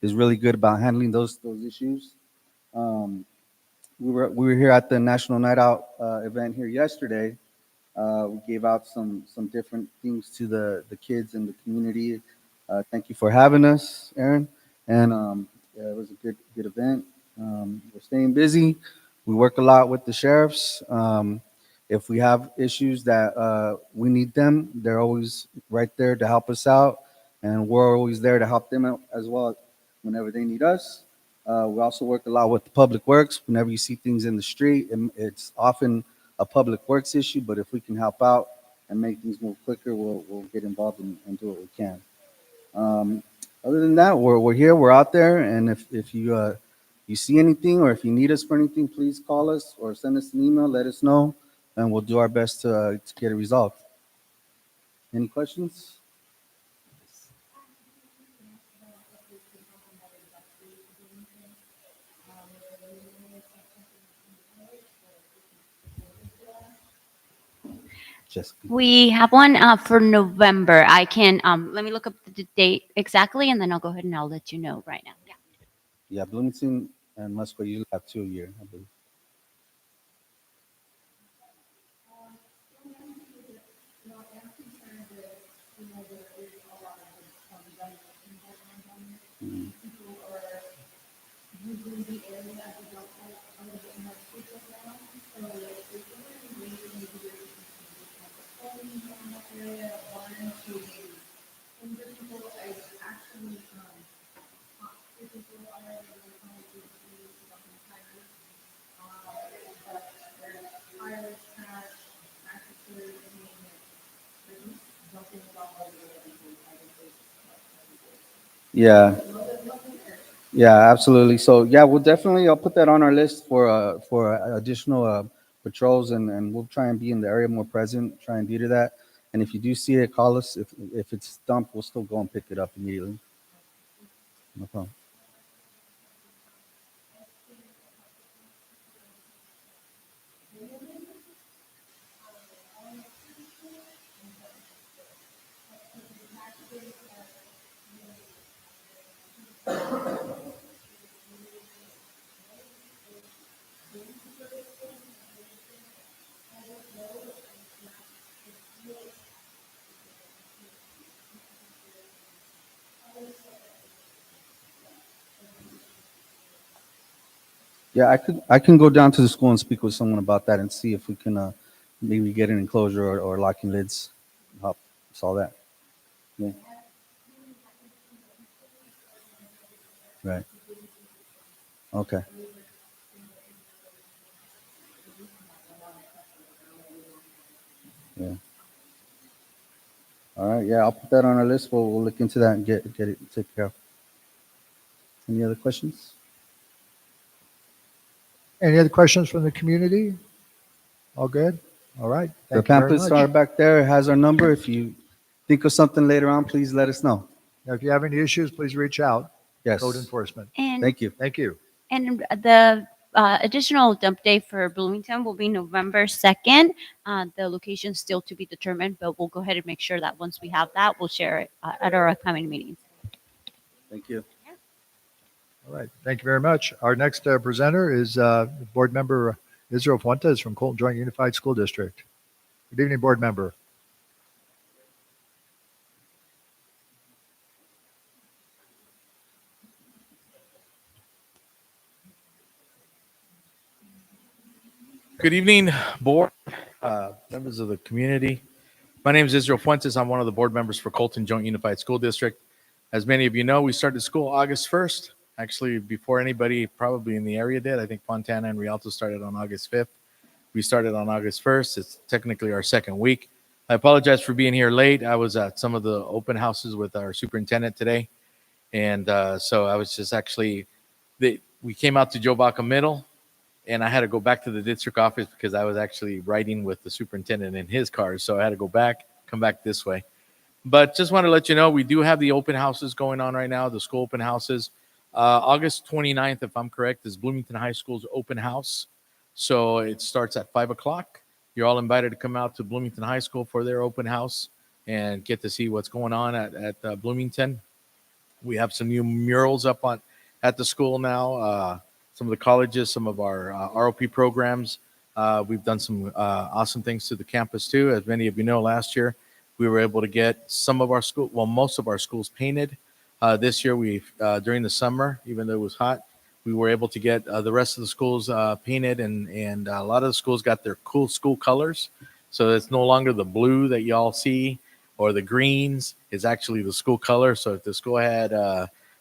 is really good about handling those issues. We were here at the National Night Out event here yesterday. We gave out some different things to the kids in the community. Thank you for having us, Aaron. And yeah, it was a good event. We're staying busy. We work a lot with the sheriffs. If we have issues that we need them, they're always right there to help us out. And we're always there to help them out as well whenever they need us. We also work a lot with the public works. Whenever you see things in the street, it's often a public works issue, but if we can help out and make things move quicker, we'll get involved and do what we can. Other than that, we're here, we're out there, and if you see anything or if you need us for anything, please call us or send us an email, let us know, and we'll do our best to get it resolved. Any questions? Jessica. We have one for November. I can let me look up the date exactly, and then I'll go ahead and I'll let you know right now. Yeah. Yeah, Bloomington and Musco usually have 2 a year, I believe. Mhm. Yeah, yeah, absolutely. So yeah, we'll definitely, I'll put that on our list for additional patrols, and we'll try and be in the area more present, try and be to that. And if you do see it, call us. If it's dumped, we'll still go and pick it up immediately. No problem. Yeah, I can go down to the school and speak with someone about that and see if we can maybe get an enclosure or locking lids, help solve that. Yeah. Right. Okay. Yeah. All right. Yeah, I'll put that on our list. We'll look into that and get it taken care of. Any other questions? Any other questions from the community? All good? All right. The Thank you very pamphlets are much. back there. It has our number. If you think of something later on, please let us know. Now, if you have any issues, please reach out. Yes. Code enforcement. And Thank you. Thank you. And the additional dump day for Bloomington will be November 2nd. The location is still to be determined, but we'll go ahead and make sure that once we have that, we'll share it at our upcoming meetings. Thank you. All right. Thank you very much. Our next presenter is Board Member Israel Fuentes from Colton Joint Unified School District. Good evening, Board Member. Good evening, board, members of the community. My name is Israel Fuentes. I'm one of the board members for Colton Joint Unified School District. As many of you know, we started school August 1st, actually before anybody probably in the area did. I think Fontana and Rialto started on August 5th. We started on August 1st. It's technically our second week. I apologize for being here late. I was at some of the open houses with our superintendent today. And so I was just actually, we came out to Joe Baca Middle, and I had to go back to the district office because I was actually riding with the superintendent in his car. So I had to go back, come back this way. But just want to let you know, we do have the open houses going on right now, the school open houses. August 29th, if I'm correct, is Bloomington High School's open house. So it starts at 5 o'clock. You're all invited to come out to Bloomington High School for their open house and get to see what's going on at Bloomington. We have some new murals up at the school now. Some of the colleges, some of our ROP programs. We've done some awesome things to the campus too. As many of you know, last year we were able to get some of our school, well, most of our schools painted. This year during the summer, even though it was hot, we were able to get the rest of the schools painted, and a lot of the schools got their cool school colors. So it's no longer the blue that y'all see or the greens. It's actually the school color. So if the school had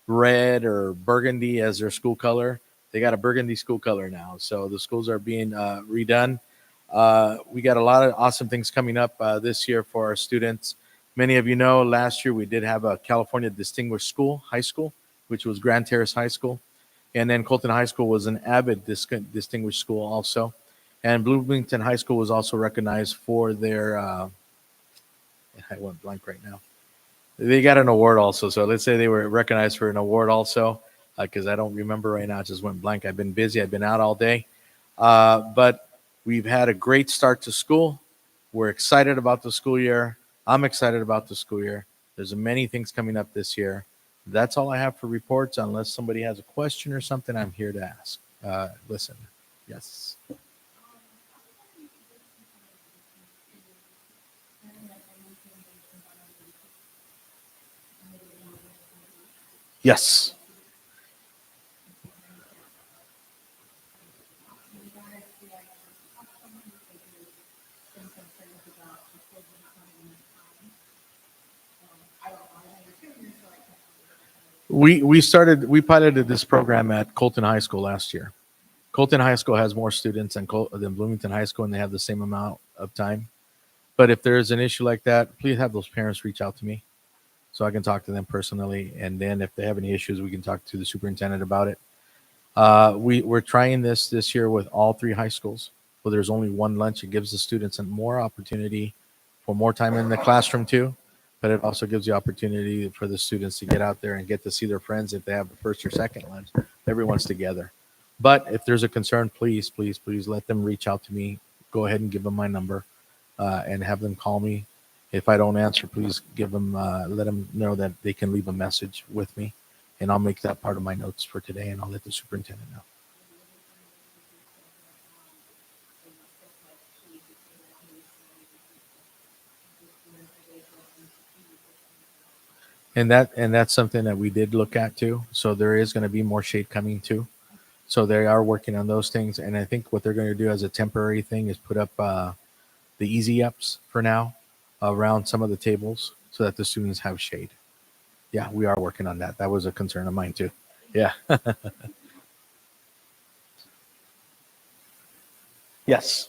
red or burgundy as their school color, they got a burgundy school color now. So the schools are being redone. We got a lot of awesome things coming up this year for our students. Many of you know, last year we did have a California Distinguished High School, which was Grand Terrace High School. And then Colton High School was an Avid Distinguished School also. And Bloomington High School was also recognized for their, I went blank right now. They got an award also. So let's say they were recognized for an award also. Because I don't remember right now. It just went blank. I've been busy. I've been out all day. But we've had a great start to school. We're excited about the school year. I'm excited about the school year. There's many things coming up this year. That's all I have for reports. Unless somebody has a question or something, I'm here to ask. Listen. Yes. Yes. We piloted this program at Colton High School last year. Colton High School has more students than Bloomington High School, and they have the same amount of time. But if there is an issue like that, please have those parents reach out to me so I can talk to them personally. And then if they have any issues, we can talk to the superintendent about it. We're trying this year with all 3 high schools. Well, there's only one lunch. It gives the students more opportunity for more time in the classroom too. But it also gives the opportunity for the students to get out there and get to see their friends if they have the first or second lunch. Everyone's together. But if there's a concern, please let them reach out to me. Go ahead and give them my number and have them call me. If I don't answer, please give them, let them know that they can leave a message with me. And I'll make that part of my notes for today, and I'll let the superintendent know. And that's something that we did look at too. So there is going to be more shade coming too. So they are working on those things. And I think what they're going to do as a temporary thing is put up the easy ups for now around some of the tables. so that the students have shade. Yeah, we are working on that. That was a concern of mine too. Yeah. Yes.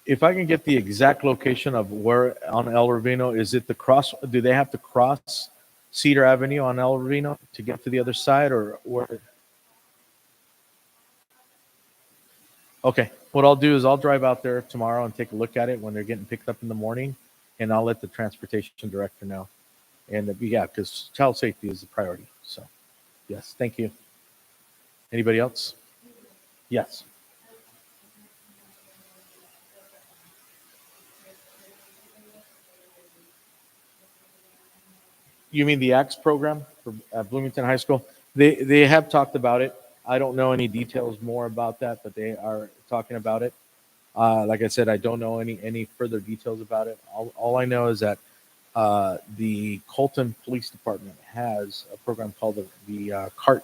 If I can get the exact location of where on El Ravino, is it the cross? Do they have to cross Cedar Avenue on El Ravino to get to the other side, or where? Okay, what I'll do is I'll drive out there tomorrow and take a look at it when they're getting picked up in the morning, and I'll let the transportation director know. And yeah, because child safety is a priority. So, yes, thank you. Anybody else? Yes. You mean the ACTS program for Bloomington High School? They have talked about it. I don't know any details more about that, but they are talking about it. Like I said, I don't know any further details about it. All I know is that the Colton Police Department has a program called the CART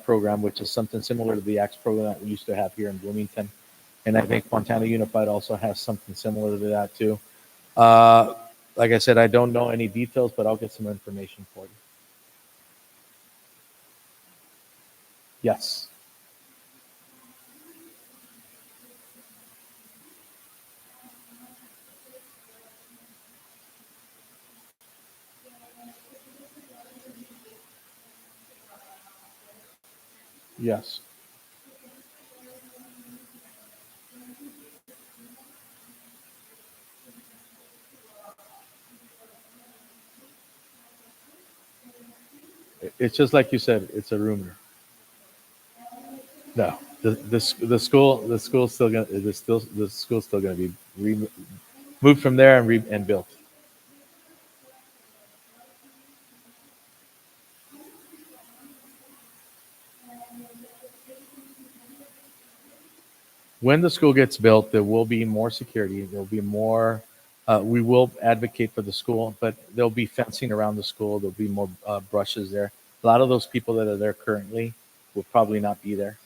program, which is something similar to the ACTS program that we used to have here in Bloomington. And I think Fontana Unified also has something similar to that too. Like I said, I don't know any details, but I'll get some information for you. Yes. Yes. It's just like you said, it's a rumor. No, the school's still gonna the school's still gonna be moved from there and built. When the school gets built, there will be more security. There'll be more. We will advocate for the school, but there'll be fencing around the school. There'll be more brushes there. A lot of those people that are there currently will probably not be there.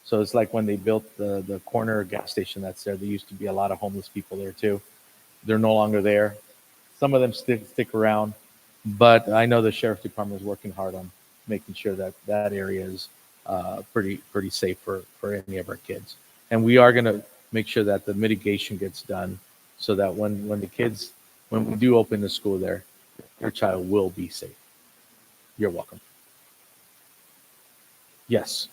So it's like when they built the corner gas station that's there. There used to be a lot of homeless people there too. They're no longer there. Some of them stick around, but I know the sheriff's department is working hard on making sure that that area is pretty safe for any of our kids. And we are going to make sure that the mitigation gets done so that when we do open the school there, your child will be safe. You're welcome. Yes.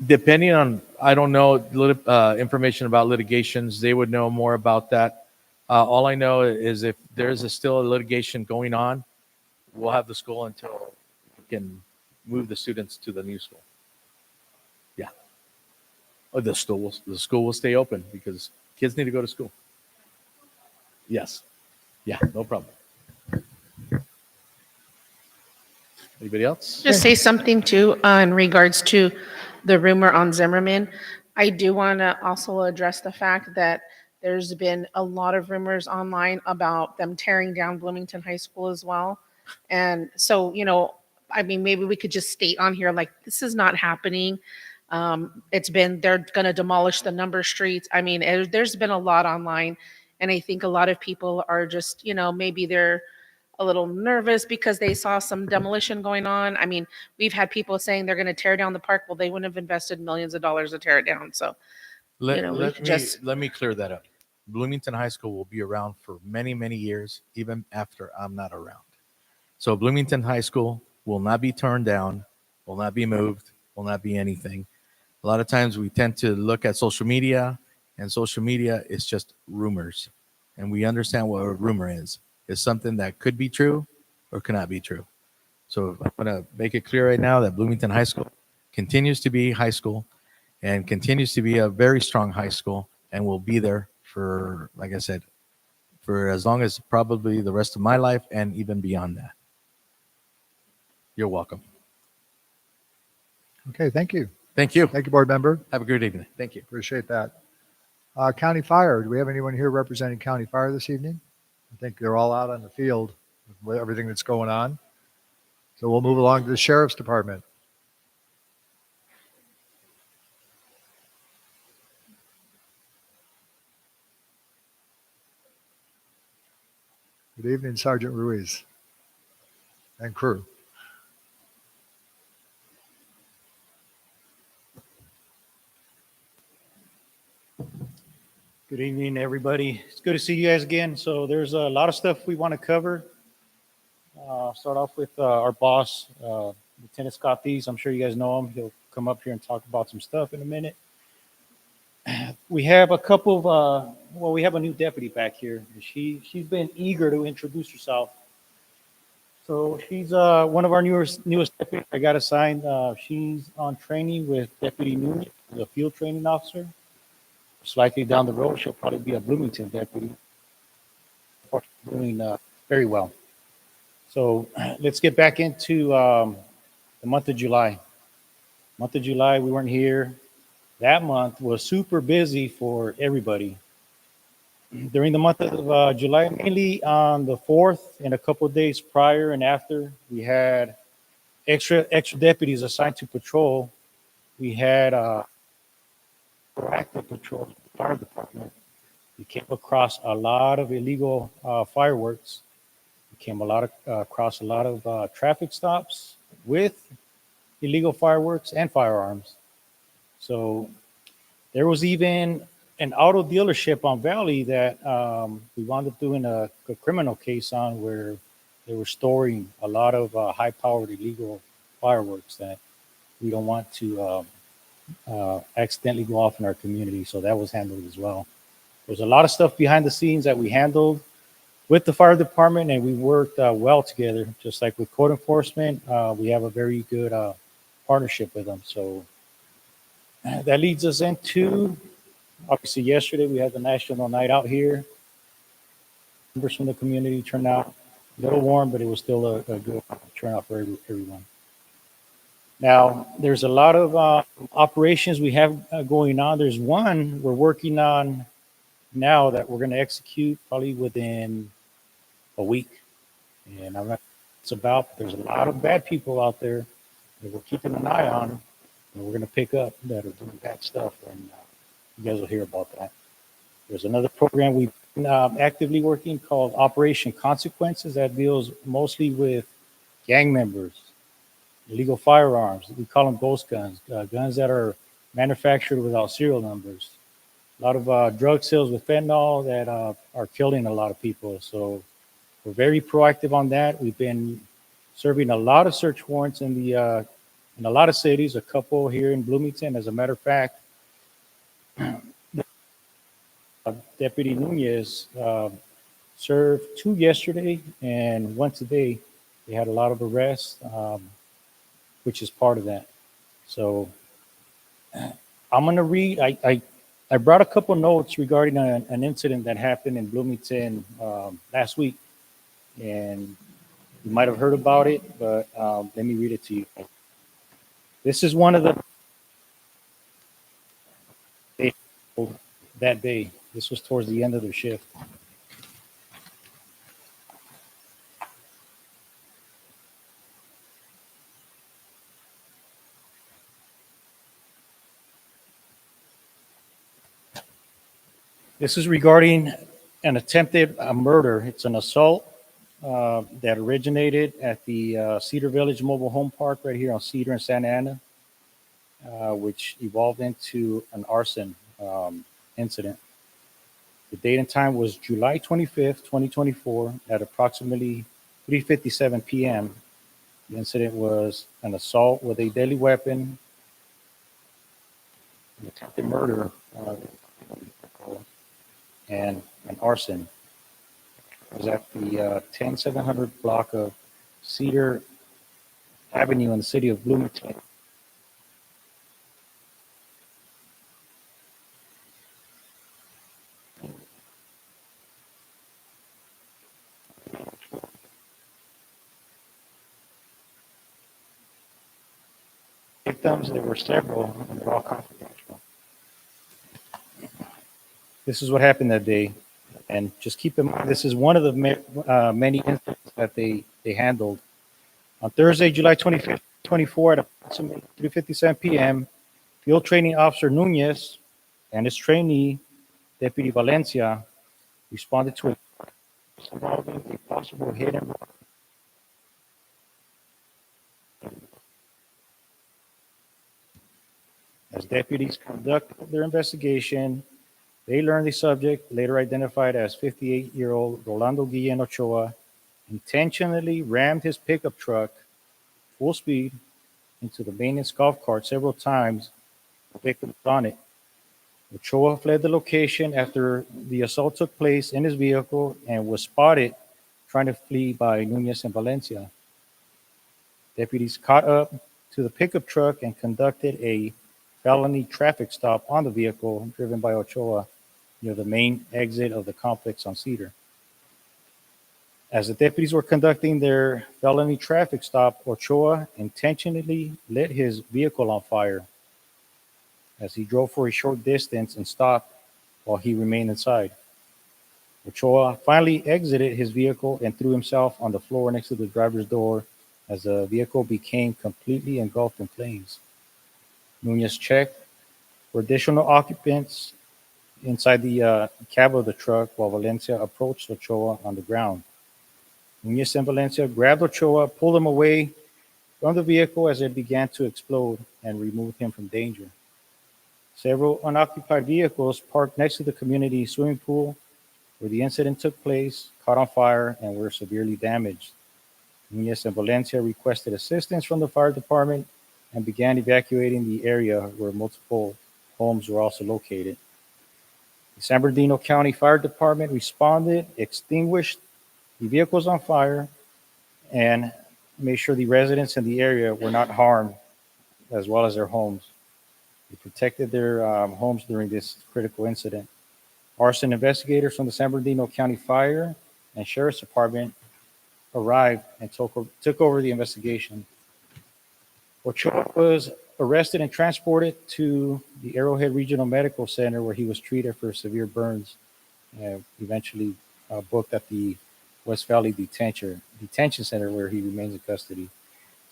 Depending on, I don't know information about litigations. They would know more about that. All I know is if there's still a litigation going on, we'll have the school until we can move the students to the new school. Yeah. Oh, the school will stay open because kids need to go to school. Yes. Yeah, no problem. Anybody else? Just say something too in regards to the rumor on Zimmerman. I do want to also address the fact that there's been a lot of rumors online about them tearing down Bloomington High School as well. And so, I mean, maybe we could just state on here, like, this is not happening. They're going to demolish the number streets. I mean, there's been a lot online. And I think a lot of people are just, maybe they're a little nervous because they saw some demolition going on. I mean, we've had people saying they're going to tear down the park. Well, they wouldn't have invested millions of dollars to tear it down. So, Let me clear that up. Bloomington High School will be around for many, many years, even after I'm not around. So Bloomington High School will not be torn down, will not be moved, will not be anything. A lot of times we tend to look at social media, and social media is just rumors. And we understand what a rumor is. It's something that could be true, or cannot be true. So I'm going to make it clear right now that Bloomington High School continues to be high school and continues to be a very strong high school and will be there for, like I said, for as long as probably the rest of my life and even beyond that. You're welcome. Okay, thank you. Thank you. Thank you, board member. Have a good evening. Thank you. Appreciate that. County Fire, do we have anyone here representing County Fire this evening? I think they're all out on the field with everything that's going on. So we'll move along to the Sheriff's Department. Good evening, Sergeant Ruiz and crew. Good evening, everybody. It's good to see you guys again. So there's a lot of stuff we want to cover. Start off with our boss, Lieutenant Scott Thies. I'm sure you guys know him. He'll come up here and talk about some stuff in a minute. We have a couple of, we have a new deputy back here. She's been eager to introduce herself. So she's one of our newest deputies I got assigned. She's on training with Deputy Nunez, the field training officer. Slightly down the road, she'll probably be a Bloomington deputy. Doing very well. So let's get back into the month of July. Month of July, we weren't here. That month was super busy for everybody. During the month of July, mainly on the 4th and a couple of days prior and after, we had extra deputies assigned to patrol. We had proactive patrols, the fire department. We came across a lot of illegal fireworks. We came across a lot of traffic stops with illegal fireworks and firearms. So there was even an auto dealership on Valley that we wound up doing a criminal case on, where they were storing a lot of high-powered illegal fireworks that we don't want to accidentally go off in our community. So that was handled as well. There's a lot of stuff behind the scenes that we handled with the fire department, and we worked well together. Just like with code enforcement, we have a very good partnership with them. So that leads us into, obviously, yesterday we had the National Night Out here. Members from the community turned out a little warm, but it was still a good turnout for everyone. Now, there's a lot of operations we have going on. There's one we're working on now that we're going to execute probably within a week. And I'm not it's about, there's a lot of bad people out there that we're keeping an eye on, and we're going to pick up that are doing bad stuff. And you guys will hear about that. There's another program we've been actively working called Operation Consequences that deals mostly with gang members, illegal firearms. We call them ghost guns, guns that are manufactured without serial numbers. A lot of drug sales with fentanyl that are killing a lot of people. So we're very proactive on that. We've been serving a lot of search warrants in a lot of cities, a couple here in Bloomington. As a matter of fact, Deputy Nunez served 2 yesterday and 1 today. They had a lot of arrests, which is part of that. So I'm going to read. I brought a couple notes regarding an incident that happened in Bloomington last week, and you might have heard about it, but let me read it to you. This is one of the that day. This was towards the end of their shift. This is regarding an attempted murder. It's an assault that originated at the Cedar Village Mobile Home Park right here on Cedar and Santa Ana, which evolved into an arson incident. The date and time was July 25th, 2024 at approximately 3:57 p.m. The incident was an assault with a deadly weapon, an attempted murder, and an arson. It was at the 10700 block of Cedar Avenue in the city of Bloomington. Victims, there were several, and they're all confidential. This is what happened that day. And just keep in mind, this is one of the many incidents that they handled. On Thursday, July 25th, 24, at approximately 3:57 p.m., Field Training Officer Nunez and his trainee, Deputy Valencia, responded to a involving a possible hit and run. As deputies conducted their investigation, they learned the subject, later identified as 58-year-old Rolando Guillen Ochoa, intentionally rammed his pickup truck full speed into the maintenance golf cart several times. The victim was on it. Ochoa fled the location after the assault took place in his vehicle and was spotted trying to flee by Nunez and Valencia. Deputies caught up to the pickup truck and conducted a felony traffic stop on the vehicle driven by Ochoa near the main exit of the complex on Cedar. As the deputies were conducting their felony traffic stop, Ochoa intentionally lit his vehicle on fire as he drove for a short distance and stopped while he remained inside. Ochoa finally exited his vehicle and threw himself on the floor next to the driver's door as the vehicle became completely engulfed in flames. Nunez checked for additional occupants inside the cab of the truck while Valencia approached Ochoa on the ground. Nunez and Valencia grabbed Ochoa, pulled him away from the vehicle as it began to explode, and removed him from danger. Several unoccupied vehicles parked next to the community swimming pool where the incident took place caught on fire and were severely damaged. Nunez and Valencia requested assistance from the fire department and began evacuating the area where multiple homes were also located. The San Bernardino County Fire Department responded, extinguished the vehicles on fire, and made sure the residents in the area were not harmed, as well as their homes. They protected their homes during this critical incident. Arson investigators from the San Bernardino County Fire and Sheriff's Department arrived and took over the investigation. Ochoa was arrested and transported to the Arrowhead Regional Medical Center where he was treated for severe burns and eventually booked at the West Valley Detention Center where he remains in custody.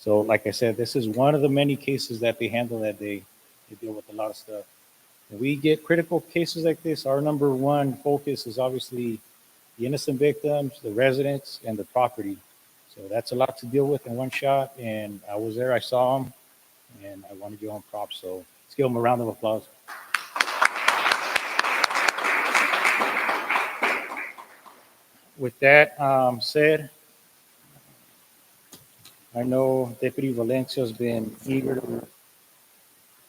So like I said, this is one of the many cases that they handle that day. They deal with a lot of stuff. When we get critical cases like this, our number one focus is obviously the innocent victims, the residents, and the property. So that's a lot to deal with in one shot. And I was there, I saw them, and I want to give them props. So let's give them a round of applause. With that said, I know Deputy Valencia has been eager to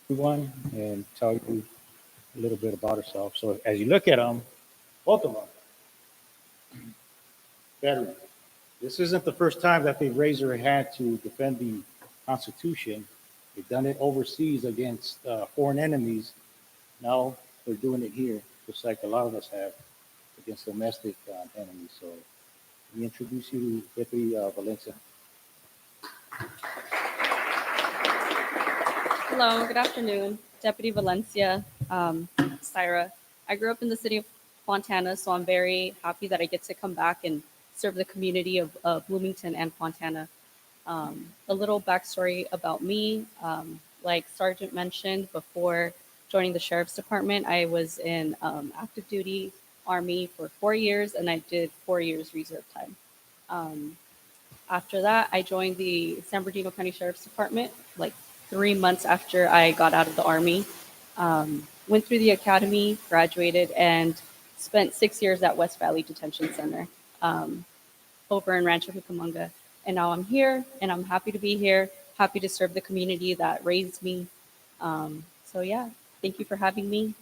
everyone and tell you a little bit about herself. So as you look at them, both of them, veterans. This isn't the first time that they've raised their hand to defend the Constitution. They've done it overseas against foreign enemies. Now they're doing it here, just like a lot of us have against domestic enemies. So let me introduce you to Deputy Valencia. Hello, good afternoon. Deputy Valencia, Syra. I grew up in the city of Fontana, so I'm very happy that I get to come back and serve the community of Bloomington and Fontana. A little backstory about me. Like Sergeant mentioned, before joining the Sheriff's Department, I was in active duty Army for 4 years, and I did 4 years reserve time. After that, I joined the San Bernardino County Sheriff's Department, like 3 months after I got out of the Army. Went through the academy, graduated, and spent 6 years at West Valley Detention Center over in Rancho Cucamonga. And now I'm here, and I'm happy to be here, happy to serve the community that raised me. So yeah, thank you for having me,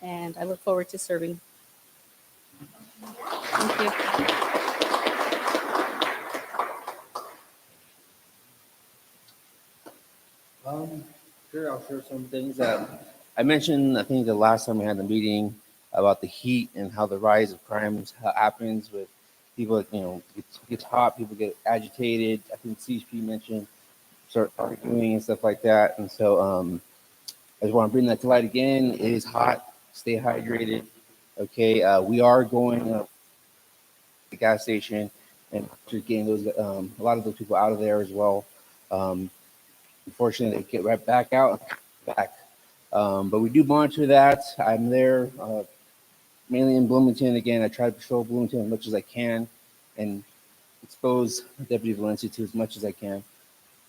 and I look forward to serving. Thank you. Sure, I'll share some things. I mentioned, I think the last time we had the meeting about the heat and how the rise of crimes happens with people, gets hot, people get agitated. I think CHP mentioned start arguing and stuff like that. And so I just want to bring that to light again. It is hot. Stay hydrated. Okay. We are going up the gas station and just getting those a lot of those people out of there as well. Unfortunately, they get right back out, back. But we do monitor that. I'm there mainly in Bloomington. Again, I try to patrol Bloomington as much as I can and expose Deputy Valencia to as much as I can.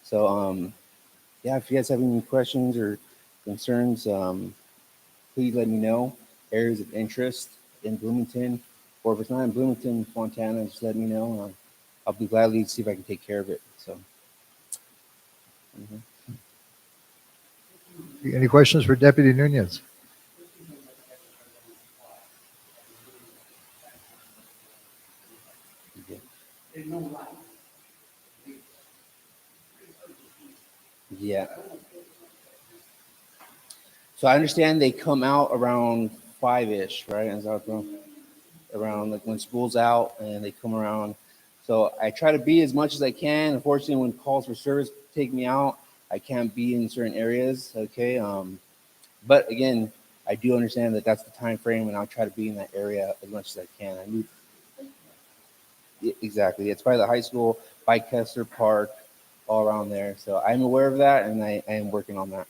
So, yeah, if you guys have any questions or concerns, please let me know. Areas of interest in Bloomington, or if it's not in Bloomington, Fontana, just let me know. I'll be gladly to see if I can take care of it. So, Any questions for Deputy Nunez? yeah. So I understand they come out around 5-ish, right? Is that around like when school's out and they come around. So I try to be as much as I can. Unfortunately, when calls for service take me out, I can't be in certain areas. Okay. But again, I do understand that that's the time frame, and I'll try to be in that area as much as I can. I need exactly. It's by the high school, by Kessler Park, all around there. So I'm aware of that, and I am working on that.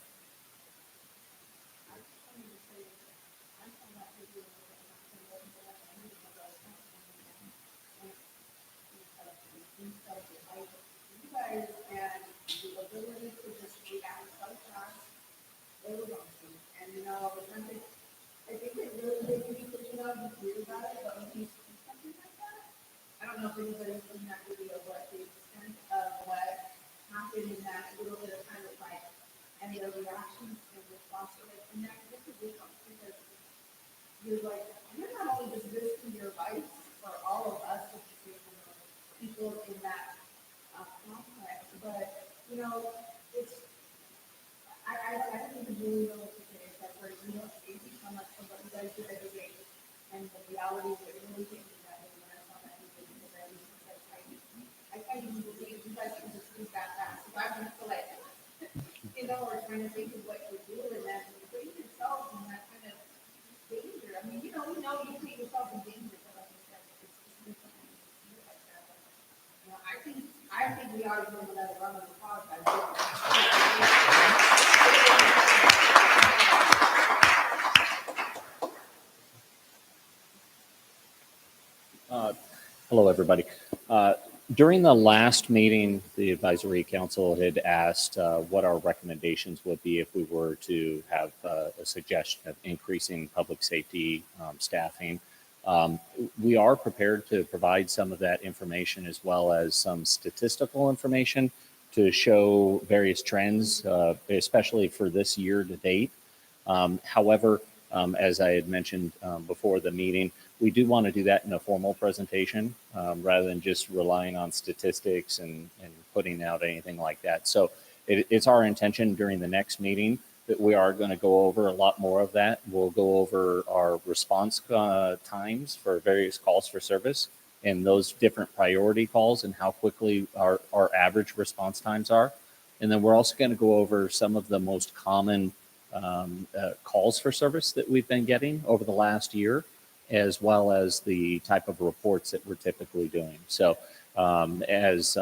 Hello, everybody. During the last meeting, the advisory council had asked what our recommendations would be if we were to have a suggestion of increasing public safety staffing. We are prepared to provide some of that information as well as some statistical information to show various trends, especially for this year to date. However, as I had mentioned before the meeting, we do want to do that in a formal presentation rather than just relying on statistics and putting out anything like that. So it's our intention during the next meeting that we are going to go over a lot more of that. We'll go over our response times for various calls for service and those different priority calls and how quickly our average response times are. And then we're also going to go over some of the most common calls for service that we've been getting over the last year, as well as the type of reports that we're typically doing. So as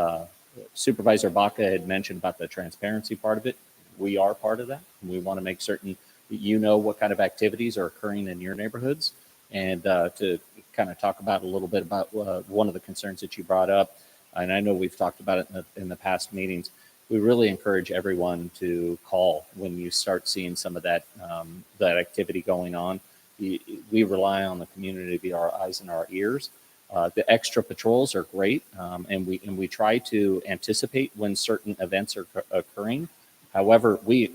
Supervisor Baca had mentioned about the transparency part of it, we are part of that. We want to make certain that you know what kind of activities are occurring in your neighborhoods. And to kind of talk about a little bit about one of the concerns that you brought up, and I know we've talked about it in the past meetings, we really encourage everyone to call when you start seeing some of that that activity going on. We rely on the community to be our eyes and our ears. The extra patrols are great, and we try to anticipate when certain events are occurring. However, we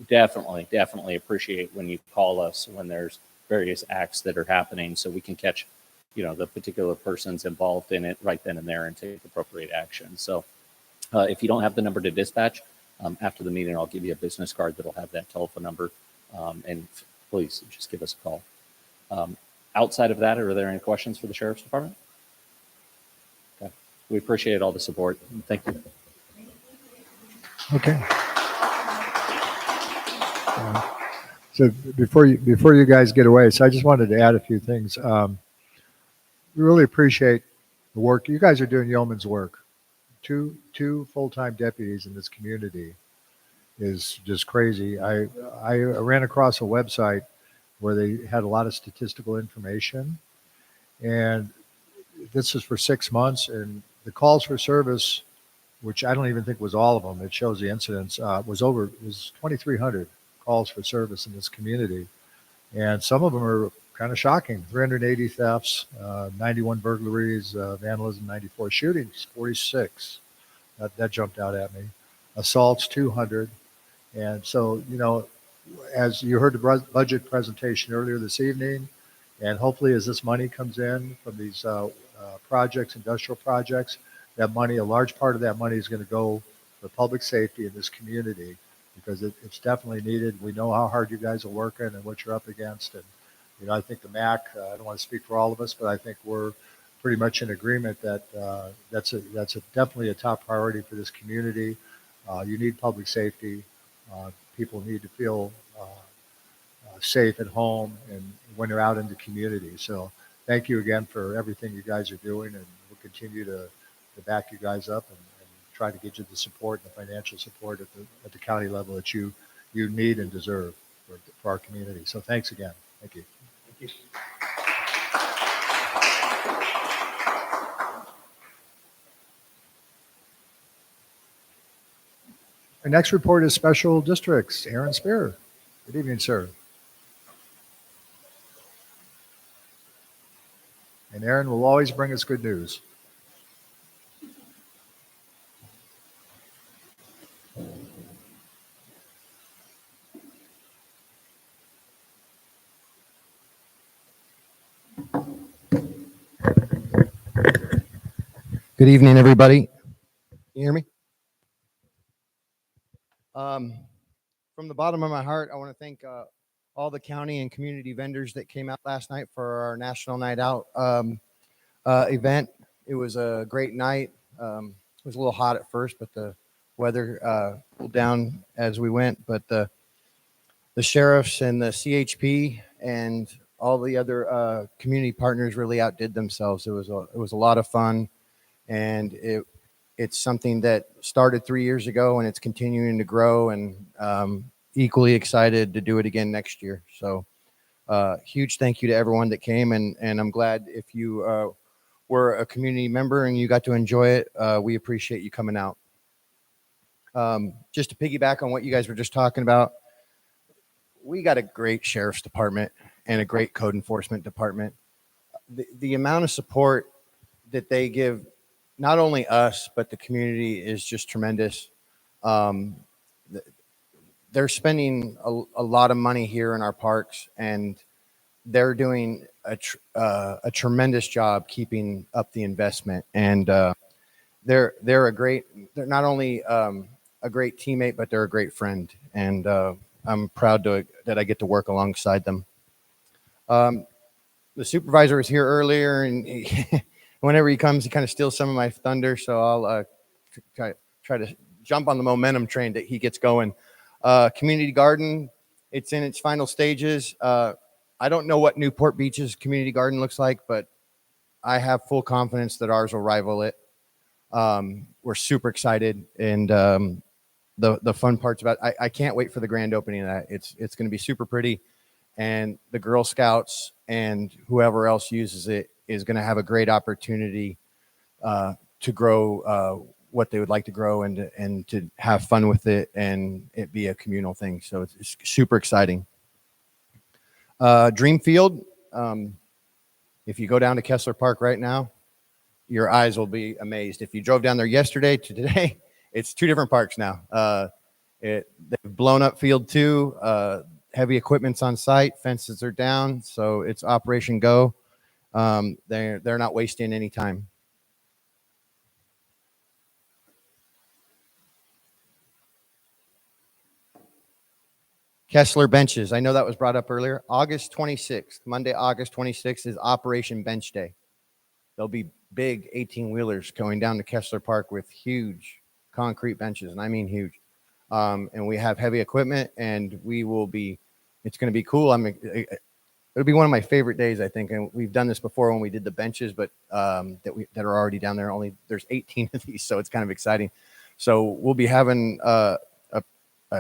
definitely appreciate when you call us when there's various acts that are happening, so we can catch, the particular persons involved in it right then and there and take appropriate action. So, if you don't have the number to dispatch, After the meeting, I'll give you a business card that'll have that telephone number. And please just give us a call. Outside of that, are there any questions for the Sheriff's Department? Okay. We appreciate all the support. Thank you. Okay. So before you guys get away, so I just wanted to add a few things. We really appreciate the work you guys are doing. Yeoman's work. Two full-time deputies in this community is just crazy. I ran across a website where they had a lot of statistical information, and this is for 6 months, and the calls for service, which I don't even think was all of them, it shows the incidents, was 2,300 calls for service in this community. And some of them are kind of shocking. 380 thefts, 91 burglaries, vandalism, 94 shootings, 46. That jumped out at me. Assaults, 200. And so, as you heard the budget presentation earlier this evening, and hopefully as this money comes in from these projects, industrial projects, that money, a large part of that money is going to go for public safety in this community, because it's definitely needed. We know how hard you guys are working and what you're up against. And, I think the MAC, I don't want to speak for all of us, but I think we're pretty much in agreement that that's definitely a top priority for this community. You need public safety. People need to feel safe at home and when they're out in the community. So thank you again for everything you guys are doing, and we'll continue to back you guys up and try to get you the support and the financial support at the county level that you need and deserve for our community. So thanks again. Thank you. Thank you. Our next report is Special Districts. Aaron Spear. Good evening, sir. And Aaron will always bring us good news. Good evening, everybody. Can you hear me? From the bottom of my heart, I want to thank all the county and community vendors that came out last night for our National Night Out event. It was a great night. It was a little hot at first, but the weather cooled down as we went. But the sheriffs and the CHP and all the other community partners really outdid themselves. It was a lot of fun. And it's something that started 3 years ago, and it's continuing to grow, and equally excited to do it again next year. So huge thank you to everyone that came, and I'm glad if you were a community member and you got to enjoy it. We appreciate you coming out. Just to piggyback on what you guys were just talking about, we got a great sheriff's department and a great code enforcement department. The amount of support that they give not only us, but the community is just tremendous. They're spending a lot of money here in our parks, and they're doing a tremendous job keeping up the investment. And they're not only a great teammate, but they're a great friend. And I'm proud that I get to work alongside them. The supervisor was here earlier, and whenever he comes, he kind of steals some of my thunder. So I'll try to jump on the momentum train that he gets going. Community garden, it's in its final stages. I don't know what Newport Beach's community garden looks like, but I have full confidence that ours will rival it. We're super excited, and the fun parts about it, I can't wait for the grand opening of that. It's going to be super pretty, and the Girl Scouts and whoever else uses it is going to have a great opportunity to grow what they would like to grow, and to have fun with it, and it be a communal thing. So it's super exciting. Dreamfield, if you go down to Kessler Park right now, your eyes will be amazed. If you drove down there yesterday to today, it's two different parks now. They've blown up Field 2. Heavy equipment's on site. Fences are down, so it's Operation Go. They're not wasting any time. Kessler benches. I know that was brought up earlier. August 26th, Monday, August 26th is Operation Bench Day. There'll be big 18-wheelers going down to Kessler Park with huge concrete benches, and I mean huge. And we have heavy equipment, and it's going to be cool. It'll be one of my favorite days, I think. And we've done this before when we did the benches, but that are already down there. There's 18 of these, so it's kind of exciting. So we'll be having a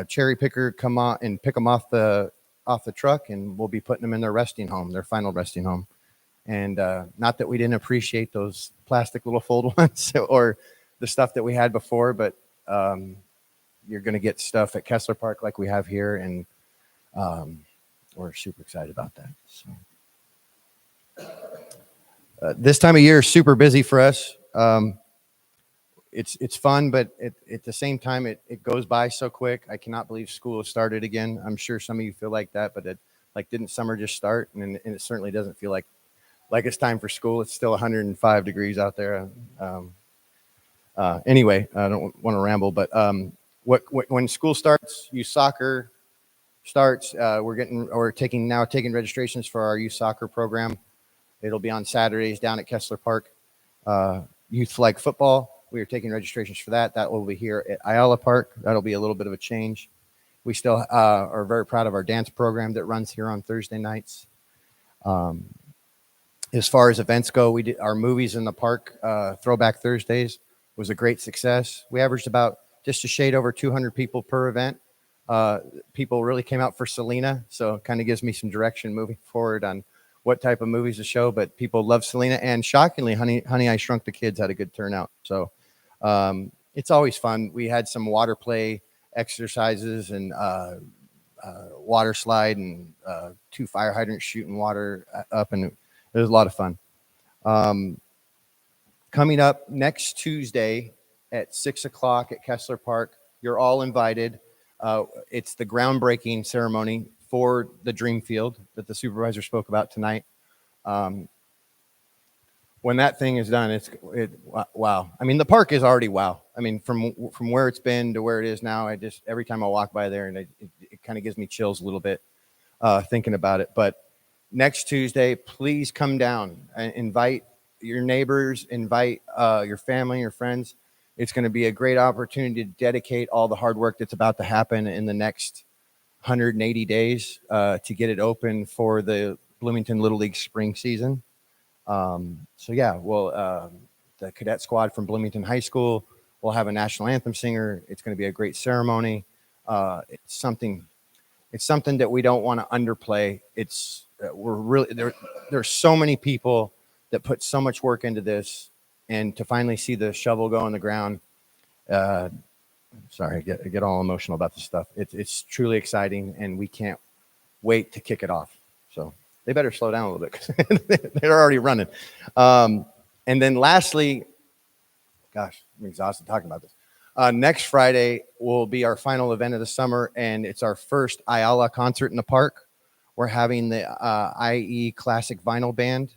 cherry picker come on and pick them off the truck, and we'll be putting them in their final resting home. And not that we didn't appreciate those plastic little fold ones or the stuff that we had before, but you're going to get stuff at Kessler Park like we have here, and we're super excited about that. So this time of year is super busy for us. It's fun, but at the same time, it goes by so quick. I cannot believe school has started again. I'm sure some of you feel like that, but didn't summer just start? And it certainly doesn't feel like it's time for school. It's still 105 degrees out there. Anyway, I don't want to ramble, but when school starts, youth soccer starts. We're taking registrations for our youth soccer program. It'll be on Saturdays down at Kessler Park. Youth flag football. We are taking registrations for that. That will be here at Ayala Park. That'll be a little bit of a change. We still are very proud of our dance program that runs here on Thursday nights. As far as events go, we did our movies in the park. Throwback Thursdays was a great success. We averaged about just a shade over 200 people per event. People really came out for Selena, so it kind of gives me some direction moving forward on what type of movies to show. But people love Selena, and shockingly, Honey, I Shrunk the Kids had a good turnout. So it's always fun. We had some water play exercises and water slide and 2 fire hydrants shooting water up, and it was a lot of fun. Coming up next Tuesday at 6 o'clock at Kessler Park, you're all invited. It's the groundbreaking ceremony for the Dream Field that the supervisor spoke about tonight. When that thing is done, wow. I mean, the park is already wow. I mean, from where it's been to where it is now, every time I walk by there, and it kind of gives me chills a little bit thinking about it. But next Tuesday, please come down and invite your neighbors, invite your family, your friends. It's going to be a great opportunity to dedicate all the hard work that's about to happen in the next 180 days to get it open for the Bloomington Little League spring season. So yeah, the cadet squad from Bloomington High School will have a national anthem singer. It's going to be a great ceremony. It's something that we don't want to underplay. There's so many people that put so much work into this, and to finally see the shovel go on the ground. Sorry, I get all emotional about this stuff. It's truly exciting, and we can't wait to kick it off. So they better slow down a little bit because they're already running. And then lastly, gosh, I'm exhausted talking about this. Next Friday will be our final event of the summer, and it's our first Ayala concert in the park. We're having the IE Classic Vinyl Band.